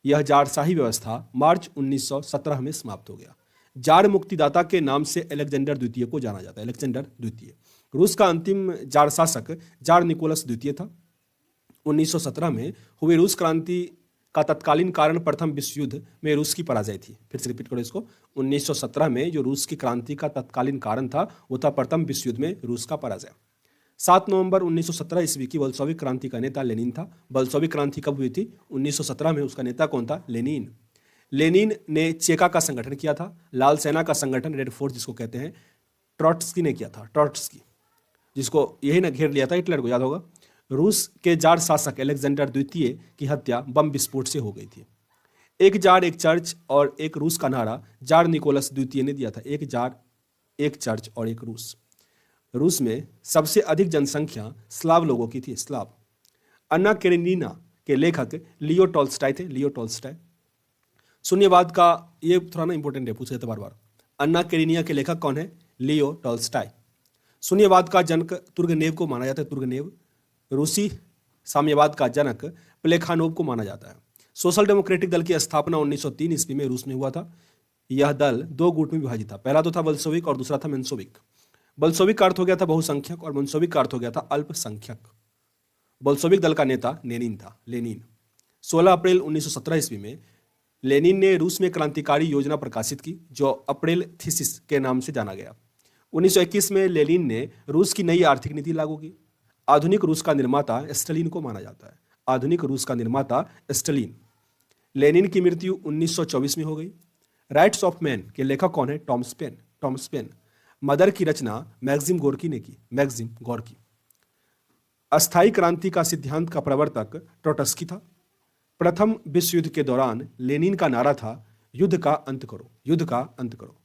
यह जारशाही व्यवस्था मार्च 1917 में समाप्त हो गया। जार मुक्तिदाता के नाम से अलेक्जेंडर द्वितीय को जाना जाता है, अलेक्जेंडर द्वितीय। रूस का अंतिम जार शासक जार निकोलस द्वितीय था। 1917 में हुई रूस क्रांति का तत्कालीन कारण प्रथम विश्व युद्ध में रूस की पराजय थी। फिर से रिपीट करो इसको। 1917 में जो रूस की क्रांति का तत्कालीन कारण था वो था प्रथम विश्व युद्ध में रूस का पराजय। 7 नवंबर 1917 ईस्वी की बल्शेविक क्रांति का नेता लेनिन था। बल्शेविक क्रांति कब हुई थी? 1917 में। उसका नेता कौन था? लेनिन। लेनिन ने चेका का संगठन किया था। लाल सेना का संगठन, रेड फोर्स जिसको कहते हैं, ट्रॉट्स्की ने किया था। ट्रॉट्स्की, जिसको यही ना घेर लिया था हिटलर को, याद होगा। रूस के जार शासक अलेक्जेंडर द्वितीय की हत्या बम विस्फोट से हो गई थी। एक जार एक चर्च और एक रूस का नारा जार निकोलस द्वितीय ने दिया था। एक जार एक चर्च और एक रूस। रूस में सबसे अधिक जनसंख्या स्लाव लोगों की थी, स्लाव। अन्ना केरेनिना के लेखक लियो टॉल्स्टॉय थे, लियो टॉल्स्टॉय। शून्यवाद का ये थोड़ा ना इंपॉर्टेंट है, पूछे जाते बार बार। अन्ना केरेनिना के लेखक कौन है? Leo Tolstoy. शून्यवाद का जनक तुर्गनेव को माना जाता है, तुर्गनेव। रूसी साम्यवाद का जनक प्लेखानोव को माना जाता है। सोशल डेमोक्रेटिक दल की स्थापना 1903 ईस्वी में रूस में हुआ था। यह दल 2 गुट में विभाजित था। पहला तो था बल्शेविक और दूसरा था मेंशेविक। बल्शेविक का अर्थ हो गया था बहुसंख्यक और मेंशेविक का अर्थ हो गया था अल्पसंख्यक। बल्शेविक दल का नेता लेनिन था, लेनिन। 16 अप्रैल 1917 ईस्वी में लेनिन ने रूस में क्रांतिकारी योजना प्रकाशित की जो अप्रैल थीसिस के नाम से जाना गया। 1921 में लेनिन ने रूस की नई आर्थिक नीति लागू की। आधुनिक रूस का निर्माता स्टालिन को माना जाता है, आधुनिक रूस का निर्माता स्टालिन। लेनिन की मृत्यु 1924 में हो गई। राइट्स ऑफ मैन के लेखक कौन है? Thomas Paine, Thomas Paine. Mother की रचना मैक्सिम गोर्की ने की, मैक्सिम गोर्की। अस्थायी क्रांति का सिद्धांत का प्रवर्तक ट्रोट्स्की था। प्रथम विश्व युद्ध के दौरान लेनिन का नारा था युद्ध का अंत करो, युद्ध का अंत करो।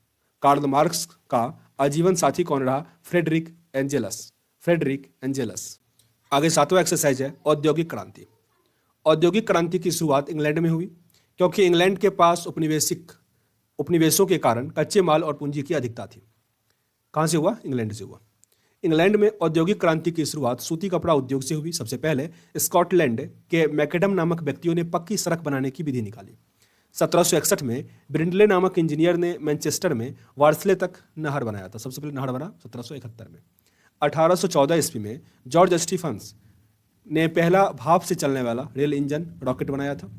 कार्ल मार्क्स का आजीवन साथी कौन रहा? Friedrich Engels, Friedrich Engels. आगे 7वां एक्सरसाइज है औद्योगिक क्रांति। औद्योगिक क्रांति की शुरुआत इंग्लैंड में हुई क्योंकि इंग्लैंड के पास उपनिवेशों के कारण कच्चे माल और पूंजी की अधिकता थी। कहाँ से हुआ? इंग्लैंड से हुआ। इंग्लैंड में औद्योगिक क्रांति की शुरुआत सूती कपड़ा उद्योग से हुई। सबसे पहले स्कॉटलैंड के मैकेडम नामक व्यक्तियों ने पक्की सड़क बनाने की विधि निकाली। 1761 में ब्रिंडले नामक इंजीनियर ने मैनचेस्टर में वार्सले तक नहर बनाया था। सबसे पहले नहर बना 1771 में। 1814 ईस्वी में जॉर्ज स्टीफंस ने पहला भाप से चलने वाला रेल इंजन रॉकेट बनाया था।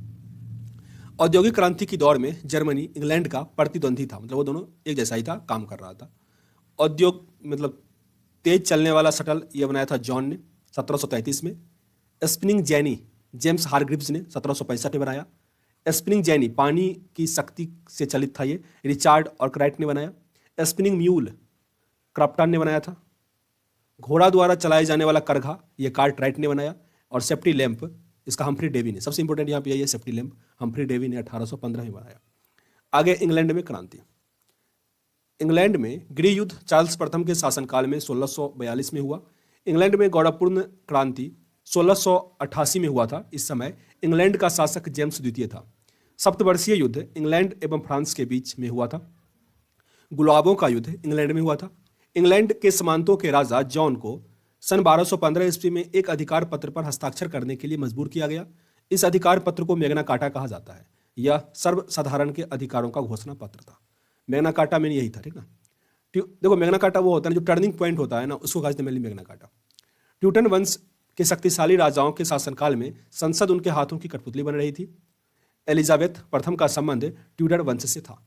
औद्योगिक क्रांति की दौर में जर्मनी इंग्लैंड का प्रतिद्वंदी था, मतलब वो दोनों एक जैसा ही था, काम कर रहा था। औद्योग मतलब तेज चलने वाला शटल ये बनाया था जॉन ने 1733 में। स्पिनिंग जेनी जेम्स हारग्रीव्स ने 1765 में बनाया। स्पिनिंग जेनी पानी की शक्ति से चलित था, ये रिचार्ड आर्कराइट ने बनाया। स्पिनिंग म्यूल क्रॉम्पटन ने बनाया था। घोड़ा द्वारा चलाए जाने वाला करघा ये कार्टराइट ने बनाया। और सेफ्टी लैंप इसका हम्फ्री डेवी ने, सबसे इंपॉर्टेंट यहाँ पे यही है सेफ्टी लैंप, हम्फ्री डेवी ने 1815 में बनाया। आगे इंग्लैंड में क्रांति। इंग्लैंड में गृह युद्ध चार्ल्स प्रथम के शासनकाल में 1642 में हुआ। इंग्लैंड में गौरवपूर्ण क्रांति 1688 में हुआ था। इस समय इंग्लैंड का शासक जेम्स द्वितीय था। सप्तवर्षीय युद्ध इंग्लैंड एवं फ्रांस के बीच में हुआ था। गुलाबों का युद्ध इंग्लैंड में हुआ था। इंग्लैंड के सामंतों के राजा जॉन को सन 1215 ईस्वी में एक अधिकार पत्र पर हस्ताक्षर करने के लिए मजबूर किया गया। इस अधिकार पत्र को मैग्ना कार्टा कहा जाता है। यह सर्वसाधारण के अधिकारों का घोषणा पत्र था। मैग्ना कार्टा में यही था, ठीक ना। देखो मैग्ना कार्टा वो होता है जो टर्निंग पॉइंट होता है ना, उसको कहते हैं मैग्ना कार्टा। ट्यूटन वंश के शक्तिशाली राजाओं के शासनकाल में संसद उनके हाथों की कठपुतली बन रही थी। एलिजाबेथ प्रथम का संबंध ट्यूडर वंश से था।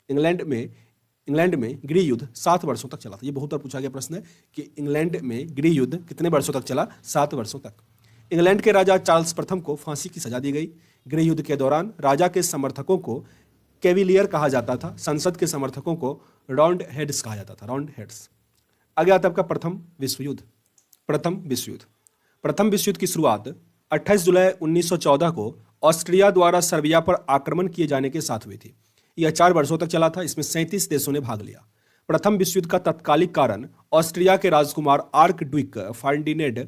इंग्लैंड में गृह युद्ध 7 वर्षों तक चला था। ये बहुत बार पूछा गया प्रश्न है कि इंग्लैंड में गृह युद्ध कितने वर्षों तक चला? 7 वर्षों तक। इंग्लैंड के राजा चार्ल्स प्रथम को फांसी की सजा दी गई। गृह युद्ध के दौरान राजा के समर्थकों को कैविलियर कहा जाता था। संसद के समर्थकों को राउंड हेड्स कहा जाता था, राउंड हेड्स। आगे आता है आपका प्रथम विश्व युद्ध। प्रथम विश्व युद्ध की शुरुआत 28 जुलाई 1914 को ऑस्ट्रिया द्वारा सर्बिया पर आक्रमण किए जाने के साथ हुई थी। यह 4 वर्षों तक चला था। इसमें 37 देशों ने भाग लिया। प्रथम विश्व युद्ध का तत्कालिक कारण ऑस्ट्रिया के राजकुमार आर्क ड्यूक फर्डिनेंड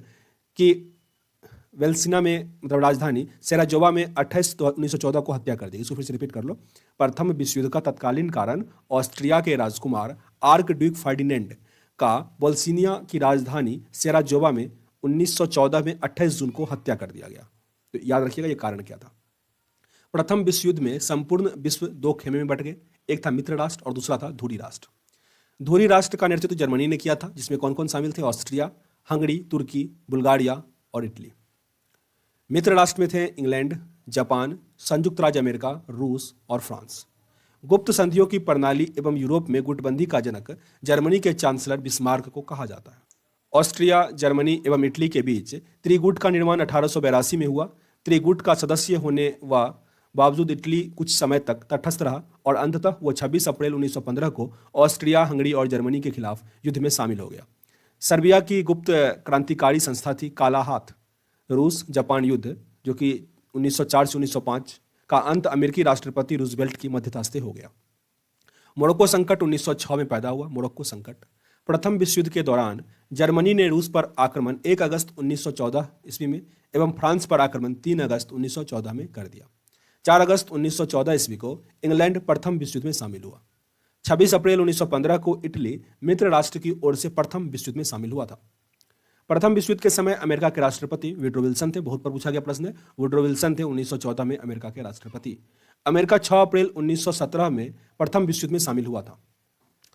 की वेल्सिना में मतलब राजधानी सेराजोवा में 28/1914 को हत्या कर दी। इसको फिर से रिपीट कर लो। प्रथम विश्व युद्ध का तत्कालीन कारण ऑस्ट्रिया के राजकुमार आर्क ड्यूक फर्डिनेंड का बोल्सिनिया की राजधानी सेराजोवा में 1914 में 28 जून को हत्या कर दिया गया। तो याद रखिएगा ये कारण क्या था। प्रथम विश्व युद्ध में संपूर्ण विश्व 2 खेमे में बट गए। एक था मित्र राष्ट्र और दूसरा था धुरी राष्ट्र। धुरी राष्ट्र का नेतृत्व जर्मनी ने किया था, जिसमें कौन कौन शामिल थे? ऑस्ट्रिया, हंगरी, तुर्की, बुल्गारिया और इटली। मित्र राष्ट्र में थे इंग्लैंड, जापान, संयुक्त राज्य अमेरिका, रूस और फ्रांस। गुप्त संधियों की प्रणाली एवं यूरोप में गुटबंदी का जनक जर्मनी के चांसलर बिस्मार्क को कहा जाता है। ऑस्ट्रिया, जर्मनी एवं इटली के बीच त्रिगुट का निर्माण 1882 में हुआ। त्रिगुट का सदस्य होने व बावजूद इटली कुछ समय तक तटस्थ रहा और अंततः वो 26 अप्रैल 1915 को ऑस्ट्रिया, हंगरी और जर्मनी के खिलाफ युद्ध में शामिल हो गया। सर्बिया की गुप्त क्रांतिकारी संस्था थी काला हाथ। रूस जापान युद्ध, जो कि 1904 से 1905 का अंत अमेरिकी राष्ट्रपति रूजवेल्ट की मध्यस्थता से हो गया। मोरक्को संकट 1906 में पैदा हुआ। मोरक्को संकट। प्रथम विश्व युद्ध के दौरान जर्मनी ने रूस पर आक्रमण 1 अगस्त 1914 ईस्वी में एवं फ्रांस पर आक्रमण 3 अगस्त 1914 में कर दिया। 4 अगस्त 1914 ईस्वी को इंग्लैंड प्रथम विश्व युद्ध में शामिल हुआ। 26 अप्रैल 1915 को इटली मित्र राष्ट्र की ओर से प्रथम विश्व युद्ध में शामिल हुआ था। प्रथम विश्व युद्ध के समय अमेरिका के राष्ट्रपति वुडरो विल्सन थे। बहुत बार पूछा गया प्रश्न है। वुडरो विल्सन थे 1914 में अमेरिका के राष्ट्रपति। अमेरिका 6 अप्रैल 1917 में प्रथम विश्व युद्ध में शामिल हुआ था।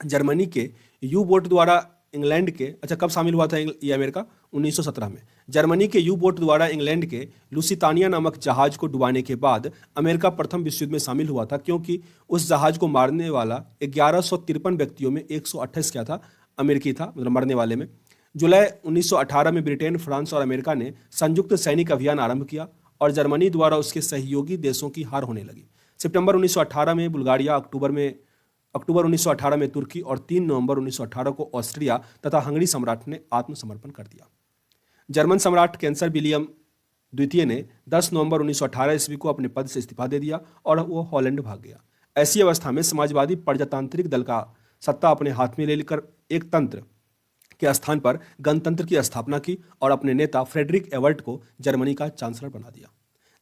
जर्मनी के यू बोट द्वारा इंग्लैंड के कब शामिल हुआ था ये अमेरिका? 1917 में। जर्मनी के यू बोट द्वारा इंग्लैंड के लुसितानिया नामक जहाज को डुबाने के बाद अमेरिका प्रथम विश्व युद्ध में शामिल हुआ था, क्योंकि उस जहाज को मारने वाला 1153 व्यक्तियों में 128 क्या था? अमेरिकी था, मतलब मरने वाले में। जुलाई 1918 में ब्रिटेन, फ्रांस और अमेरिका ने संयुक्त सैनिक अभियान आरंभ किया और जर्मनी द्वारा उसके सहयोगी देशों की हार होने लगी। सितंबर 1918 में बुल्गारिया, अक्टूबर 1918 में तुर्की और 3 नवंबर 1918 को ऑस्ट्रिया तथा हंगरी सम्राट ने आत्मसमर्पण कर दिया। जर्मन सम्राट कैंसर विलियम द्वितीय ने 10 नवंबर 1918 ईस्वी को अपने पद से इस्तीफा दे दिया और वो हॉलैंड भाग गया। ऐसी अवस्था में समाजवादी प्रजातांत्रिक दल का सत्ता अपने हाथ में लेकर एक तंत्र के स्थान पर गणतंत्र की स्थापना की और अपने नेता फ्रेडरिक एवर्ट को जर्मनी का चांसलर बना दिया,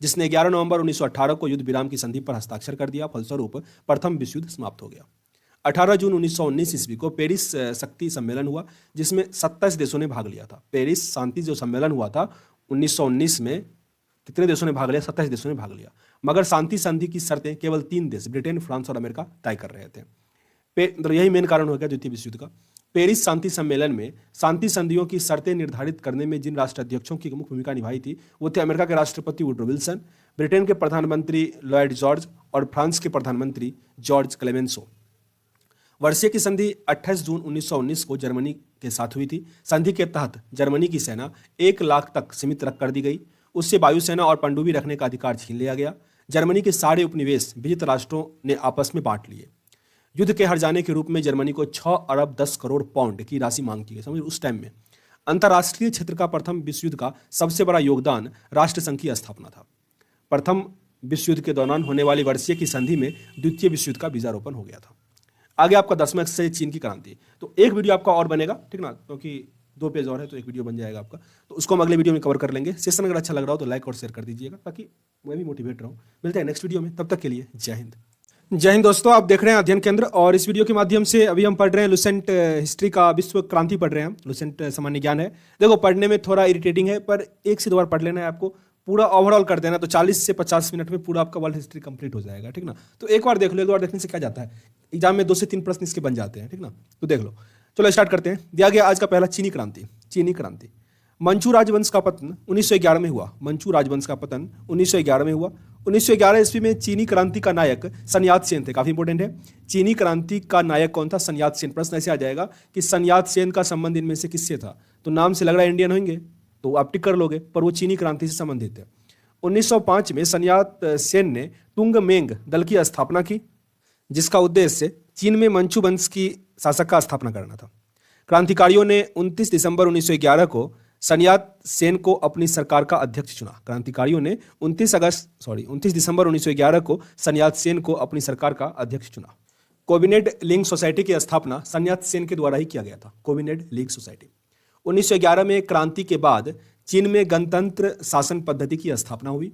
जिसने 11 नवंबर 1918 को युद्ध विराम की संधि पर हस्ताक्षर कर दिया। फलस्वरूप प्रथम विश्व युद्ध समाप्त हो गया। 18 जून 1919 ईस्वी को पेरिस शक्ति सम्मेलन हुआ, जिसमें 27 देशों ने भाग लिया था। पेरिस शांति जो सम्मेलन हुआ था 1919 में, कितने देशों ने भाग लिया? 27 देशों ने भाग लिया। मगर शांति संधि की शर्तें केवल 3 देश, ब्रिटेन, फ्रांस और अमेरिका तय कर रहे थे। मतलब यही मेन कारण हो गया द्वितीय विश्व युद्ध का। पेरिस शांति सम्मेलन में शांति संधियों की शर्तें निर्धारित करने में जिन राष्ट्राध्यक्षों की मुख्य भूमिका निभाई थी वो थे अमेरिका के राष्ट्रपति वुडरो विल्सन, ब्रिटेन के प्रधानमंत्री लॉयड जॉर्ज और फ्रांस के प्रधानमंत्री जॉर्ज क्लेमेंसो। वर्षीय की संधि 28 जून 1919 को जर्मनी के साथ हुई थी। संधि के तहत जर्मनी की सेना 1 लाख तक सीमित कर दी गई। उससे वायुसेना और पनडुब्बी रखने का अधिकार छीन लिया गया। जर्मनी के सारे उपनिवेश विजित राष्ट्रों ने आपस में बांट लिए। युद्ध के हर जाने के रूप में जर्मनी को 6 अरब 10 करोड़ पाउंड की राशि मांग की गई। समझ उस टाइम में अंतर्राष्ट्रीय क्षेत्र का प्रथम विश्व युद्ध का सबसे बड़ा योगदान राष्ट्रसंघ की स्थापना था। प्रथम विश्व युद्ध के दौरान होने वाली वर्षीय की संधि में द्वितीय विश्व युद्ध का बीजारोपण हो गया था। आगे आपका 10वां एक्सरसाइज चीन की क्रांति। तो एक वीडियो आपका और बनेगा, ठीक ना, क्योंकि 2 पेज और है तो एक वीडियो बन जाएगा आपका। तो उसको हम अगले वीडियो में कवर कर लेंगे। सेशन अगर अच्छा लग रहा हो तो लाइक और शेयर कर दीजिएगा, ताकि मैं भी मोटिवेट रहूं। मिलते हैं नेक्स्ट वीडियो में, तब तक के लिए जय हिंद। जय हिंद दोस्तों, आप देख रहे हैं अध्ययन केंद्र और इस वीडियो के माध्यम से अभी हम पढ़ रहे हैं लुसेंट हिस्ट्री का विश्व क्रांति पढ़ रहे हैं हम। लुसेंट सामान्य ज्ञान है। देखो पढ़ने में थोड़ा इरिटेटिंग है, पर एक से 2 बार पढ़ लेना है आपको। पूरा ओवरऑल कर देना तो 40 से 50 मिनट में पूरा आपका वर्ल्ड हिस्ट्री कंप्लीट हो जाएगा, ठीक ना। तो एक बार देख लो, 1 बार देखने से क्या जाता है, एग्जाम में 2 से 3 प्रश्न इसके बन जाते हैं, ठीक ना। तो देख लो, चलो स्टार्ट करते हैं। दिया गया आज का पहला चीनी क्रांति। चीनी क्रांति। मंचू राजवंश का पतन 1911 में हुआ। मंचू राजवंश का पतन 1911 में हुआ। 1911 ईस्वी में चीनी क्रांति का नायक सन यात सेन थे। काफी इंपॉर्टेंट है। चीनी क्रांति का नायक कौन था? सन यात सेन। प्रश्न ऐसे आ जाएगा कि सन यात सेन का संबंध इनमें से किससे था? तो नाम से लग रहा है इंडियन होंगे, तो आप टिक कर लोगे, पर वो चीनी क्रांति से संबंधित है। 1905 में सन यात सेन ने तुंगमेंग दल की स्थापना की, जिसका उद्देश्य चीन में मंचू वंश की शासक का स्थापना करना था। क्रांतिकारियों ने 29 दिसंबर 1911 को सन्यात सेन को अपनी सरकार का अध्यक्ष चुना। क्रांतिकारियों ने 29 दिसंबर 1911 को सन्यात सेन को अपनी सरकार का अध्यक्ष चुना। कोविनेड लिंग सोसाइटी की स्थापना सन्यात सेन के द्वारा ही किया गया था। कोविनेड लिंग सोसाइटी 1911 में क्रांति के बाद चीन में गणतंत्र शासन पद्धति की स्थापना हुई।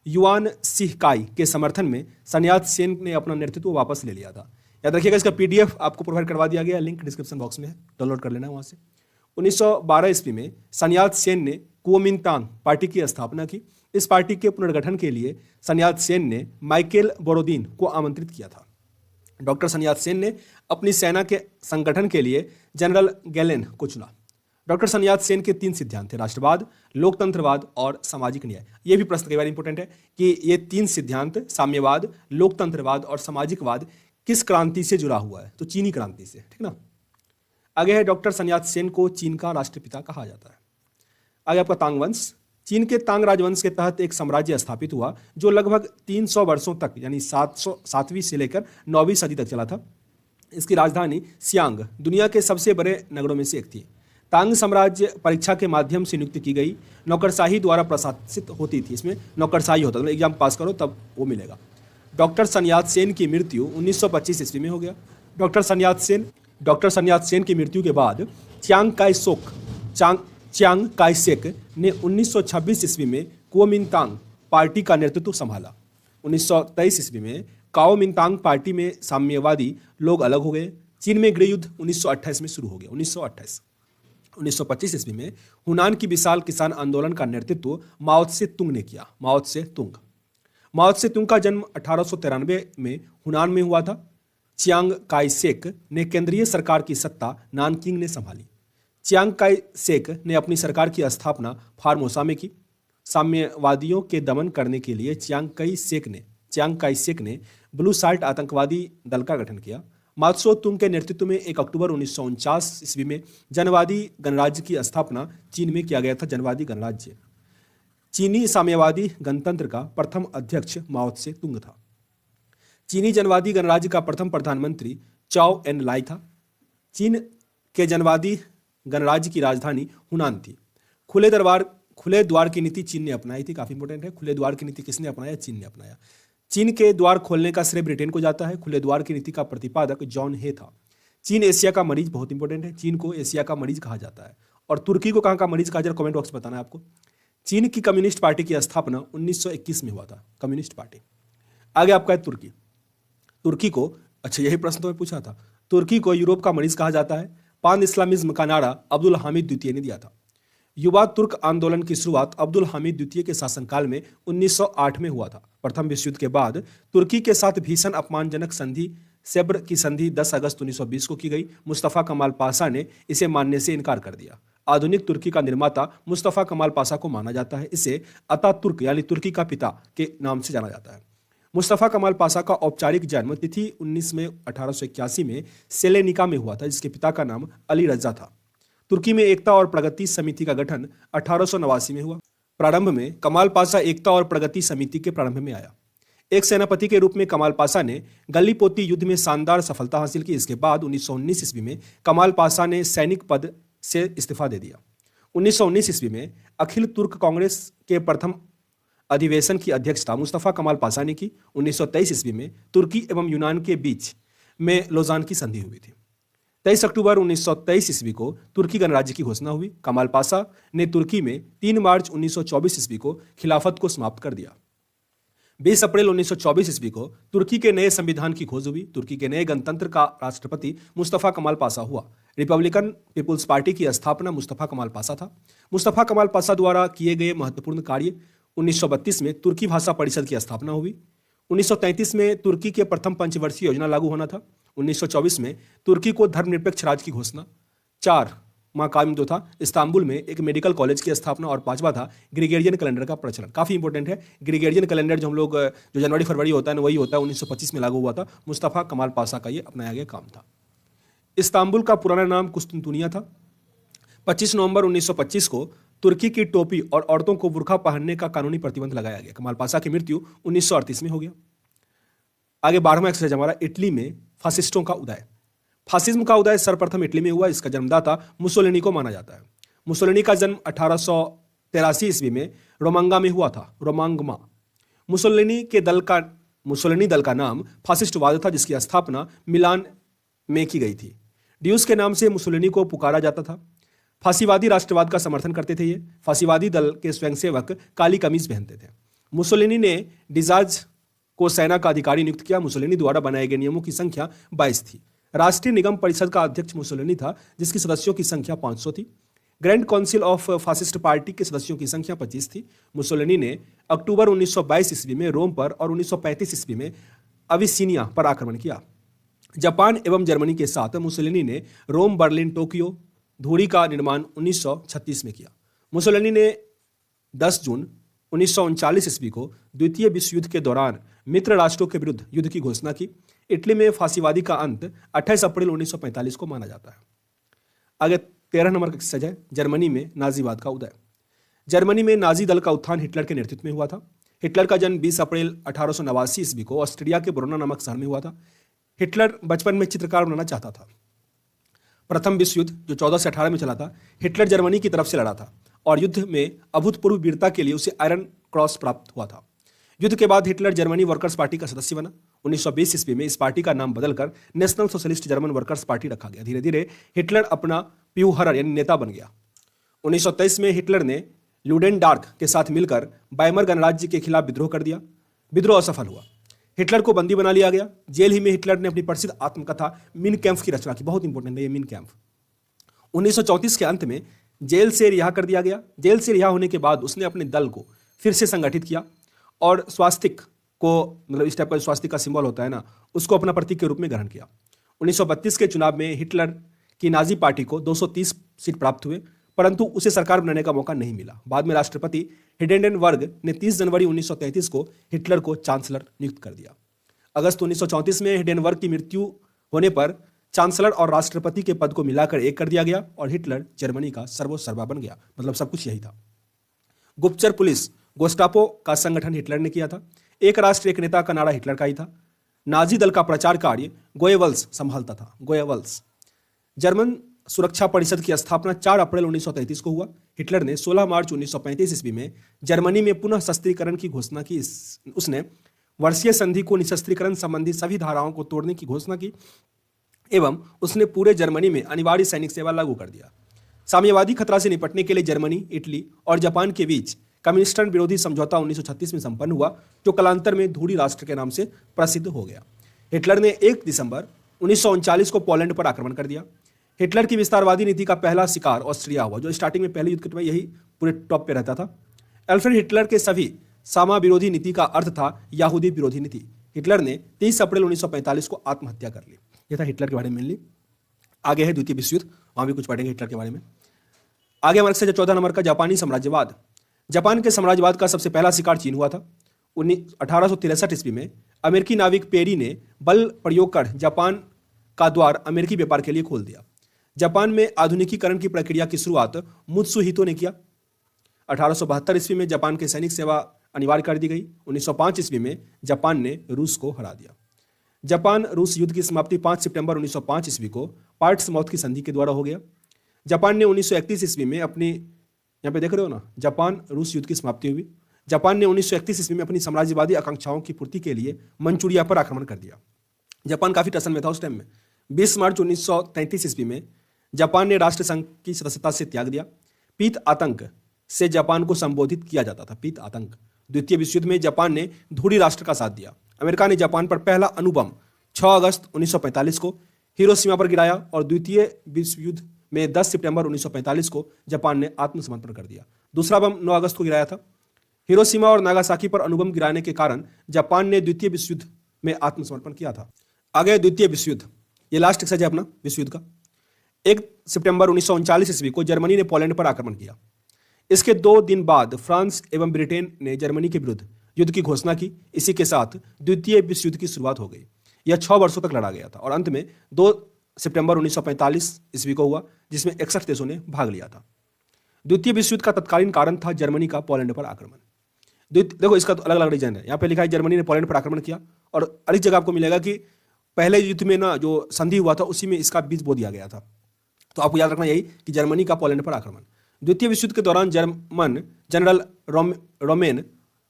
युआन सिह काई के समर्थन में सन्यात सेन ने अपना नेतृत्व वापस ले लिया था। याद रखिएगा, इसका पीडीएफ आपको प्रोवाइड करवा दिया गया, लिंक डिस्क्रिप्शन बॉक्स में है, डाउनलोड कर लेना वहां से। 1912 ईस्वी में सन्यात सेन ने कुओमिंतांग पार्टी की स्थापना की। इस पार्टी के पुनर्गठन के लिए सन्यात सेन ने माइकेल बोरोदीन को आमंत्रित किया था। डॉक्टर सन्यात सेन ने अपनी सेना के संगठन के लिए जनरल गैलेन को चुना। डॉक्टर सन्यात सेन के 3 सिद्धांत थे, राष्ट्रवाद, लोकतंत्रवाद और सामाजिक न्याय। यह भी प्रश्न कई बार इंपॉर्टेंट है कि ये 3 सिद्धांत साम्यवाद, लोकतंत्रवाद और सामाजिकवाद किस क्रांति से जुड़ा हुआ है, तो चीनी क्रांति से, ठीक ना। आगे है डॉक्टर सन्यात सेन को चीन का राष्ट्रपिता कहा जाता है। आगे आपका तांग वंश। चीन के तांग राजवंश के तहत एक साम्राज्य स्थापित हुआ जो लगभग 300 वर्षों तक यानी 7वीं से लेकर 9वीं सदी तक चला था। इसकी राजधानी सियांग दुनिया के सबसे बड़े नगरों में से एक थी। तांग साम्राज्य परीक्षा के माध्यम से नियुक्त की गई नौकरशाही द्वारा प्रशासित होती थी। इसमें नौकरशाही होता था, एग्जाम पास करो तब वो मिलेगा। डॉक्टर सन्यात सेन की मृत्यु 1925 ईस्वी में हो गया। डॉक्टर सन्यात सेन की मृत्यु के बाद च्यांग काई शेक ने 1926 ईस्वी में कुओमिंतांग पार्टी का नेतृत्व संभाला। 1923 ईस्वी में कुओमिंतांग पार्टी में साम्यवादी लोग अलग हो गए। चीन में गृहयुद्ध 1928 में शुरू हो गया। 1925 ईस्वी में हुनान की विशाल किसान आंदोलन का नेतृत्व माओ त्से तुंग ने किया। माओ त्से तुंग का जन्म 1893 में हुनान में हुआ था। चियांग काई शेक ने केंद्रीय सरकार की सत्ता नानकिंग ने संभाली। चियांग काई शेक ने अपनी सरकार की स्थापना फार्मोसा में की। साम्यवादियों के दमन करने के लिए चियांग काई शेक ने ब्लू साल्ट आतंकवादी दल का गठन किया। मात्सो तुंग के नेतृत्व में 1 अक्टूबर 1949 ईस्वी में जनवादी गणराज्य की स्थापना चीन में किया गया था। जनवादी गणराज्य चीनी साम्यवादी गणतंत्र का प्रथम अध्यक्ष माओ त्से तुंग था। चीनी जनवादी गणराज्य का प्रथम प्रधानमंत्री चाओ एन लाई था। चीन के जनवादी गणराज्य की राजधानी हुनान थी। खुले द्वार की नीति चीन ने अपनाई थी। काफी इंपॉर्टेंट है, खुले द्वार की नीति किसने अपनाया? चीन ने अपनाया। चीन के द्वार खोलने का श्रेय ब्रिटेन को जाता है। खुले द्वार की नीति का प्रतिपादक जॉन हे था। चीन एशिया का मरीज, बहुत इंपॉर्टेंट है, चीन को एशिया का मरीज कहा जाता है। और तुर्की को कहाँ का मरीज कहा जाए, कमेंट बॉक्स में बताना है आपको। चीन की कम्युनिस्ट पार्टी की स्थापना 1921 में हुआ था, कम्युनिस्ट पार्टी। आगे आपका है तुर्की को, अच्छा यही प्रश्न तो मैं पूछा था, तुर्की को यूरोप का मरीज कहा जाता है। पान इस्लामिज्म का नारा अब्दुल हामिद द्वितीय ने दिया था। युवा तुर्क आंदोलन की शुरुआत अब्दुल हामिद द्वितीय के शासनकाल में 1908 में हुआ था। प्रथम विश्व युद्ध के बाद तुर्की के साथ भीषण अपमानजनक संधि सेब्र की संधि 10 अगस्त 1920 को की गई। मुस्तफा कमाल पाशा ने इसे मानने से इनकार कर दिया। आधुनिक तुर्की का निर्माता मुस्तफा कमाल पाशा को माना जाता है। इसे अतातुर्क यानी तुर्की का पिता के नाम से जाना जाता है। मुस्तफा कमाल पाशा का औपचारिक जन्म तिथि 19 मई 1881 में सेलेनिका में हुआ था, जिसके पिता का नाम अली रजा था। तुर्की में एकता और प्रगति समिति का गठन 1889 में हुआ। प्रारंभ में कमाल पाशा एकता और प्रगति समिति के प्रारंभ में आया। एक सेनापति के रूप में कमाल पाशा ने गल्लीपोती युद्ध में शानदार सफलता हासिल की। इसके बाद 1919 ईस्वी में कमाल पाशा ने सैनिक पद से इस्तीफा दे दिया। 1919 ईस्वी में अखिल तुर्क कांग्रेस के प्रथम अधिवेशन की अध्यक्षता मुस्तफा कमाल पाशा ने की। 1923 ईस्वी में तुर्की एवं यूनान के बीच में लोजान की संधि हुई थी। 23 अक्टूबर 1923 ईस्वी को तुर्की गणराज्य की घोषणा हुई। कमाल पाशा ने तुर्की में 3 मार्च 1924 ईस्वी को खिलाफत को समाप्त कर दिया। 20 अप्रैल 1924 ईस्वी को तुर्की के नए संविधान की खोज हुई। तुर्की के नए गणतंत्र का राष्ट्रपति मुस्तफा कमाल पाशा हुआ। रिपब्लिकन पीपुल्स पार्टी की स्थापना मुस्तफा कमाल पाशा था। मुस्तफा कमाल पाशा द्वारा किए गए महत्वपूर्ण कार्य 1932 में तुर्की भाषा परिषद की स्थापना हुई। 1933 में तुर्की के प्रथम पंचवर्षीय योजना लागू होना था। 1924 में तुर्की को धर्मनिरपेक्ष राज्य की घोषणा। 4 काम जो था इस्तांबुल में एक मेडिकल कॉलेज की स्थापना। और 5वां था ग्रिगोरियन कैलेंडर का प्रचलन। काफी इंपॉर्टेंट है ग्रिगोरियन कैलेंडर, जो हम लोग जो जनवरी फरवरी होता है ना, वही होता है। 1925 में लागू हुआ था। मुस्तफा कमाल पाशा का ये अपनाया गया काम था। इस्तांबुल का पुराना नाम कुस्तुनतुनिया था। 25 नवंबर 1925 को तुर्की की टोपी और औरतों को बुर्का पहनने का कानूनी प्रतिबंध लगाया गया। कमाल पाशा की मृत्यु 1938 में हो गया। आगे 12वां एक्सरसाइज हमारा, इटली में फासिस्टों का उदय। फासिज्म का उदय सर्वप्रथम इटली में हुआ। इसका जन्मदाता मुसोलिनी को माना जाता है। मुसोलिनी का जन्म 1883 ईस्वी में रोमांगा में हुआ था। रोमांगमा मुसोलिनी दल का नाम फासिस्टवाद था, जिसकी स्थापना मिलान में की गई थी। ड्यूस के नाम से मुसोलिनी को पुकारा जाता था। फांसीवादी राष्ट्रवाद का समर्थन करते थे। ये फांसीवादी दल के स्वयंसेवक काली कमीज पहनते थे। मुसोलिनी ने डिजाज को सेना का अधिकारी नियुक्त किया। मुसोलिनी द्वारा बनाए गए नियमों की संख्या 22 थी। राष्ट्रीय निगम परिषद का अध्यक्ष मुसोलिनी था, जिसकी सदस्यों की संख्या 500 थी। Grand council of fascist party के सदस्यों की संख्या 25 थी। मुसोलिनी ने अक्टूबर 1922 ईस्वी में रोम पर और 1935 ईस्वी में अबिसिनिया पर आक्रमण किया। जापान एवं जर्मनी के साथ मुसोलिनी ने रोम, बर्लिन, टोक्यो धुरी का निर्माण 1936 में किया। मुसोलिनी ने 10 जून 1939 ईस्वी को द्वितीय विश्व युद्ध के दौरान मित्र राष्ट्रों के विरुद्ध युद्ध की घोषणा की। इटली में फांसीवादी का अंत 28 अप्रैल 1945 को माना जाता है। आगे 13 नंबर का किस्सा है, जर्मनी में नाजीवाद का उदय। जर्मनी में नाजी दल का उत्थान हिटलर के नेतृत्व में हुआ था। हिटलर का जन्म 20 अप्रैल 1889 ईस्वी को ऑस्ट्रिया के ब्रोना नामक शहर में हुआ था। हिटलर बचपन में चित्रकार बनना चाहता था। प्रथम विश्व युद्ध जो 14 से 18 में चला था, हिटलर जर्मनी की तरफ से लड़ा था और युद्ध में अभूतपूर्व वीरता के लिए उसे आयरन क्रॉस प्राप्त हुआ था। युद्ध के बाद हिटलर जर्मनी वर्कर्स पार्टी का सदस्य बना। 1920 ईस्वी में इस पार्टी का नाम बदलकर national socialist German workers party रखा गया। धीरे धीरे हिटलर अपना प्यूहरर यानी नेता बन गया। 1923 में हिटलर ने ल्यूडेनडार्क के साथ मिलकर बाइमर गणराज्य के खिलाफ विद्रोह कर दिया। विद्रोह असफल हुआ। हिटलर को बंदी बना लिया गया। जेल ही में हिटलर ने अपनी प्रसिद्ध आत्मकथा मिन कैंप की रचना की। बहुत इंपॉर्टेंट है ये मिन कैंप। 1934 के अंत में जेल से रिहा कर दिया गया। जेल से रिहा होने के बाद उसने अपने दल को फिर से संगठित किया और स्वास्तिक को, मतलब इस टाइप का स्वास्तिक का सिंबल होता है ना, उसको अपना प्रतीक के रूप में ग्रहण किया। 1932 के चुनाव में हिटलर की नाजी पार्टी को 230 सीट प्राप्त हुए, परंतु उसे सरकार बनाने का मौका नहीं मिला। बाद में राष्ट्रपति हिंडेनबर्ग ने 30 जनवरी 1933 को हिटलर को चांसलर नियुक्त कर दिया। अगस्त 1934 में हिंडेनबर्ग की मृत्यु होने पर चांसलर और राष्ट्रपति के पद को मिलाकर एक कर दिया गया और हिटलर जर्मनी का सर्वोसर्वा बन गया। मतलब सब कुछ यही था। गुप्तचर पुलिस गेस्टापो का संगठन हिटलर ने किया था। एक राष्ट्र एक नेता का नारा हिटलर का ही था। नाजी दल का प्रचार कार्य गोएबल्स संभालता था। गोएबल्स। जर्मन सुरक्षा परिषद की स्थापना 4 अप्रैल 1933 को हुआ। हिटलर ने 16 मार्च 1935 ईस्वी में जर्मनी में पुनः शस्त्रीकरण की घोषणा की। उसने वर्षीय संधि को निशस्त्रीकरण संबंधी सभी धाराओं को तोड़ने की घोषणा की एवं उसने पूरे जर्मनी में अनिवार्य सैनिक सेवा लागू कर दिया। साम्यवादी खतरा से निपटने के लिए जर्मनी, इटली और जापान के बीच कम्युनिस्टन विरोधी समझौता 1936 में संपन्न हुआ, जो कालांतर में धूरी राष्ट्र के नाम से प्रसिद्ध हो गया। हिटलर ने 1 दिसंबर 1939 को पोलैंड पर आक्रमण कर दिया। हिटलर की विस्तारवादी नीति का पहला शिकार ऑस्ट्रिया हुआ, जो स्टार्टिंग में पहले युद्ध के समय यही पूरे टॉप पे रहता था। एल्फ्रेड हिटलर के सभी सामा विरोधी नीति का अर्थ था यहूदी विरोधी नीति। हिटलर ने 30 अप्रैल 1945 को आत्महत्या कर ली। यह था हिटलर के बारे में मेनली। आगे है द्वितीय विश्व युद्ध, वहां भी कुछ पढ़ेंगे हिटलर के बारे में। आगे हमारे से 14 नंबर का जापानी साम्राज्यवाद। जापान के साम्राज्यवाद का सबसे पहला शिकार चीन हुआ था। 1863 ईस्वी में अमेरिकी नाविक पेरी ने बल प्रयोग कर जापान का द्वार अमेरिकी व्यापार के लिए खोल दिया। जापान में आधुनिकीकरण की प्रक्रिया की शुरुआत मुत्सुहितो ने किया। 1872 ईस्वी में जापान के सैनिक सेवा अनिवार्य कर दी गई। 1905 ईस्वी में जापान ने रूस को हरा दिया। जापान रूस युद्ध की समाप्ति 5 सितंबर 1905 ईस्वी को पार्ट्समाउथ की संधि के द्वारा हो गया। जापान ने 1931 ईस्वी में अपनी, यहाँ पे देख रहे हो ना, जापान रूस युद्ध की समाप्ति हुई। जापान ने 1931 ईस्वी में अपनी साम्राज्यवादी आकांक्षाओं की पूर्ति के लिए मंचूरिया पर आक्रमण कर दिया। जापान काफी टेंशन में था उस टाइम में। 20 मार्च 1933 ईस्वी में जापान ने राष्ट्रसंघ की सदस्यता से त्याग दिया। पीत आतंक से जापान को संबोधित किया जाता था, पीत आतंक। द्वितीय विश्व युद्ध में जापान ने धुरी राष्ट्र का साथ दिया। अमेरिका ने जापान पर पहला अणुबम 6 अगस्त 1945 को हिरोशिमा पर गिराया और द्वितीय विश्व युद्ध में 10 सितंबर 1945 को जापान ने आत्मसमर्पण कर दिया। दूसरा बम 9 अगस्त को गिराया था। हिरोशिमा और नागासाकी पर अणुबम गिराने के कारण जापान ने द्वितीय विश्व युद्ध में आत्मसमर्पण किया था। आगे द्वितीय विश्व युद्ध, ये लास्ट एक्सरसाइज है अपना विश्व युद्ध का। 1 सितंबर 1939 ईस्वी को जर्मनी ने पोलैंड पर आक्रमण किया। इसके 2 दिन बाद फ्रांस एवं ब्रिटेन ने जर्मनी के विरुद्ध युद्ध की घोषणा की। इसी के साथ द्वितीय विश्व युद्ध की शुरुआत हो गई। यह 6 वर्षों तक लड़ा गया था और अंत में 2 सितंबर 1945 ईस्वी को हुआ, जिसमें 61 देशों ने भाग लिया था। द्वितीय विश्व युद्ध का तत्कालीन कारण था जर्मनी का पोलैंड पर आक्रमण। देखो इसका तो अलग अलग रीजन है। यहाँ पे लिखा है जर्मनी ने पोलैंड पर आक्रमण किया, और अलग जगह आपको मिलेगा कि पहले युद्ध में ना जो संधि हुआ था उसी में इसका बीज बो दिया गया था। तो आपको याद रखना यही कि जर्मनी का पोलैंड पर आक्रमण। द्वितीय विश्व युद्ध के दौरान जर्मन जनरल रोमेन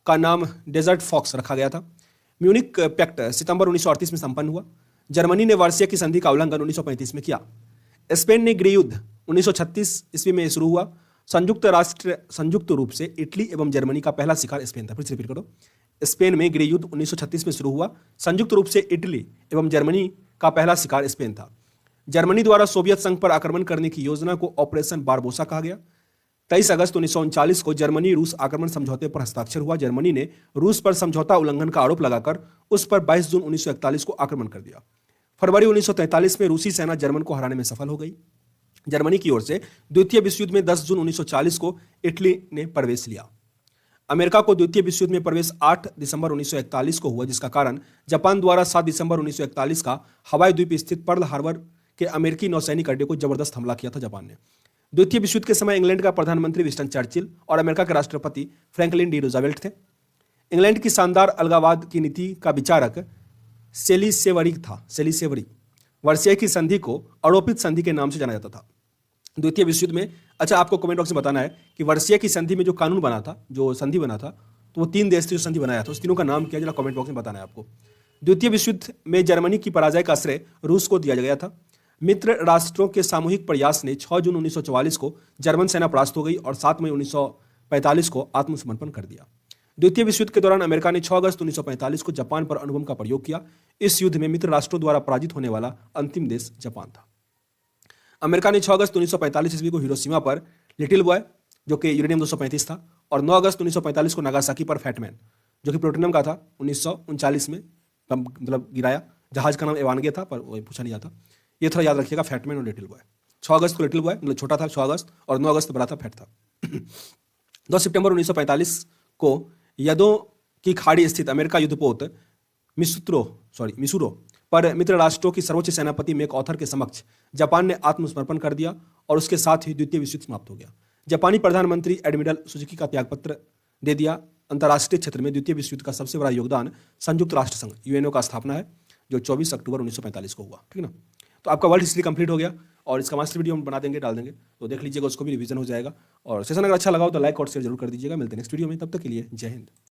का नाम डेजर्ट फॉक्स रखा गया था। म्यूनिक पैक्ट सितंबर 1938 में संपन्न हुआ। जर्मनी ने वर्षीय की संधि का उल्लंघन 1935 में किया। स्पेन ने गृह युद्ध 1936 ईस्वी में शुरू हुआ। संयुक्त रूप से इटली एवं जर्मनी का पहला शिकार स्पेन था। फिर से रिपीट करो। स्पेन में गृह युद्ध 1936 में शुरू हुआ। संयुक्त रूप से इटली एवं जर्मनी का पहला शिकार स्पेन था। जर्मनी द्वारा सोवियत संघ पर आक्रमण करने की योजना को ऑपरेशन बारबोसा कहा गया। 23 अगस्त 1939 को जर्मनी रूस आक्रमण समझौते पर हस्ताक्षर हुआ। जर्मनी ने रूस पर समझौता उल्लंघन का आरोप लगाकर उस पर 22 जून 1941 को आक्रमण कर दिया। फरवरी 1943 में रूसी सेना जर्मन को हराने में सफल हो गई। जर्मनी की ओर से द्वितीय विश्व युद्ध में 10 जून 1940 को इटली ने प्रवेश लिया। अमेरिका को द्वितीय विश्व युद्ध में प्रवेश 8 दिसंबर 1941 को हुआ, जिसका कारण जापान द्वारा 7 दिसंबर 1941 का हवाई द्वीप स्थित पर्ल हार्बर के अमेरिकी नौसैनिक अड्डे को जबरदस्त हमला किया था जापान ने। द्वितीय विश्व युद्ध के समय इंग्लैंड का प्रधानमंत्री विंस्टन चर्चिल और अमेरिका के राष्ट्रपति फ्रैंकलिन डी रूजवेल्ट थे। इंग्लैंड की शानदार अलगाववाद की नीति का विचारक सेली वर्षीय की संधि को आरोपित संधि के नाम से जाना जाता था। द्वितीय विश्व युद्ध में, अच्छा आपको कमेंट बॉक्स में बताना है कि वर्षीय की संधि में जो कानून बना था, जो संधि बना था, तो वो 3 देश थे जो संधि बनाया था, उस तीनों का नाम क्या है जरा कमेंट बॉक्स में बताना है आपको। द्वितीय विश्व युद्ध में जर्मनी की पराजय का श्रेय रूस को दिया गया था। मित्र राष्ट्रों के सामूहिक प्रयास ने 6 जून 1944 को जर्मन सेना परास्त हो गई और 7 मई 1945 को आत्मसमर्पण कर दिया। द्वितीय विश्व युद्ध के दौरान अमेरिका ने 6 अगस्त 1945 को जापान पर अणुबम का प्रयोग किया। इस युद्ध में मित्र राष्ट्रों द्वारा पराजित होने वाला अंतिम देश जापान था। अमेरिका ने 6 अगस्त 1945 ईस्वी को हिरोशिमा पर लिटिल बॉय, जो कि यूरेनियम 235 था, और 9 अगस्त 1945 को नागासाकी पर फैटमैन, जो कि प्लूटोनियम का था, 1939 में मतलब गिराया। जहाज का नाम एवानगे था, पर वही पूछा नहीं जाता। ये थोड़ा याद रखिएगा, फैटमैन और लिटिल बॉय। 6 अगस्त को लिटिल बॉय मतलब छोटा था 6 अगस्त, और 9 अगस्त बड़ा था, फैट था। 2 सितंबर 1945 को यदों की खाड़ी स्थित अमेरिका युद्धपोत मिसूरो पर मित्र राष्ट्रों की सर्वोच्च सेनापति मैकआर्थर के समक्ष जापान ने आत्मसमर्पण कर दिया और उसके साथ ही द्वितीय विश्व युद्ध समाप्त हो गया। जापानी प्रधानमंत्री एडमिरल सुजुकी का त्यागपत्र दे दिया। अंतर्राष्ट्रीय क्षेत्र में द्वितीय विश्व युद्ध का सबसे बड़ा योगदान संयुक्त राष्ट्र संघ यूएनओ का स्थापना है, जो 24 अक्टूबर 1945 को हुआ। ठीक ना, तो आपका वर्ल्ड हिस्ट्री कंप्लीट हो गया और इसका मास्टर वीडियो हम बना देंगे, डाल देंगे, तो देख लीजिएगा, उसको भी रिवीजन हो जाएगा। और सेशन अगर अच्छा लगा हो तो लाइक और शेयर जरूर कर दीजिएगा। मिलते हैं नेक्स्ट वीडियो में, तब तक के लिए जय हिंद।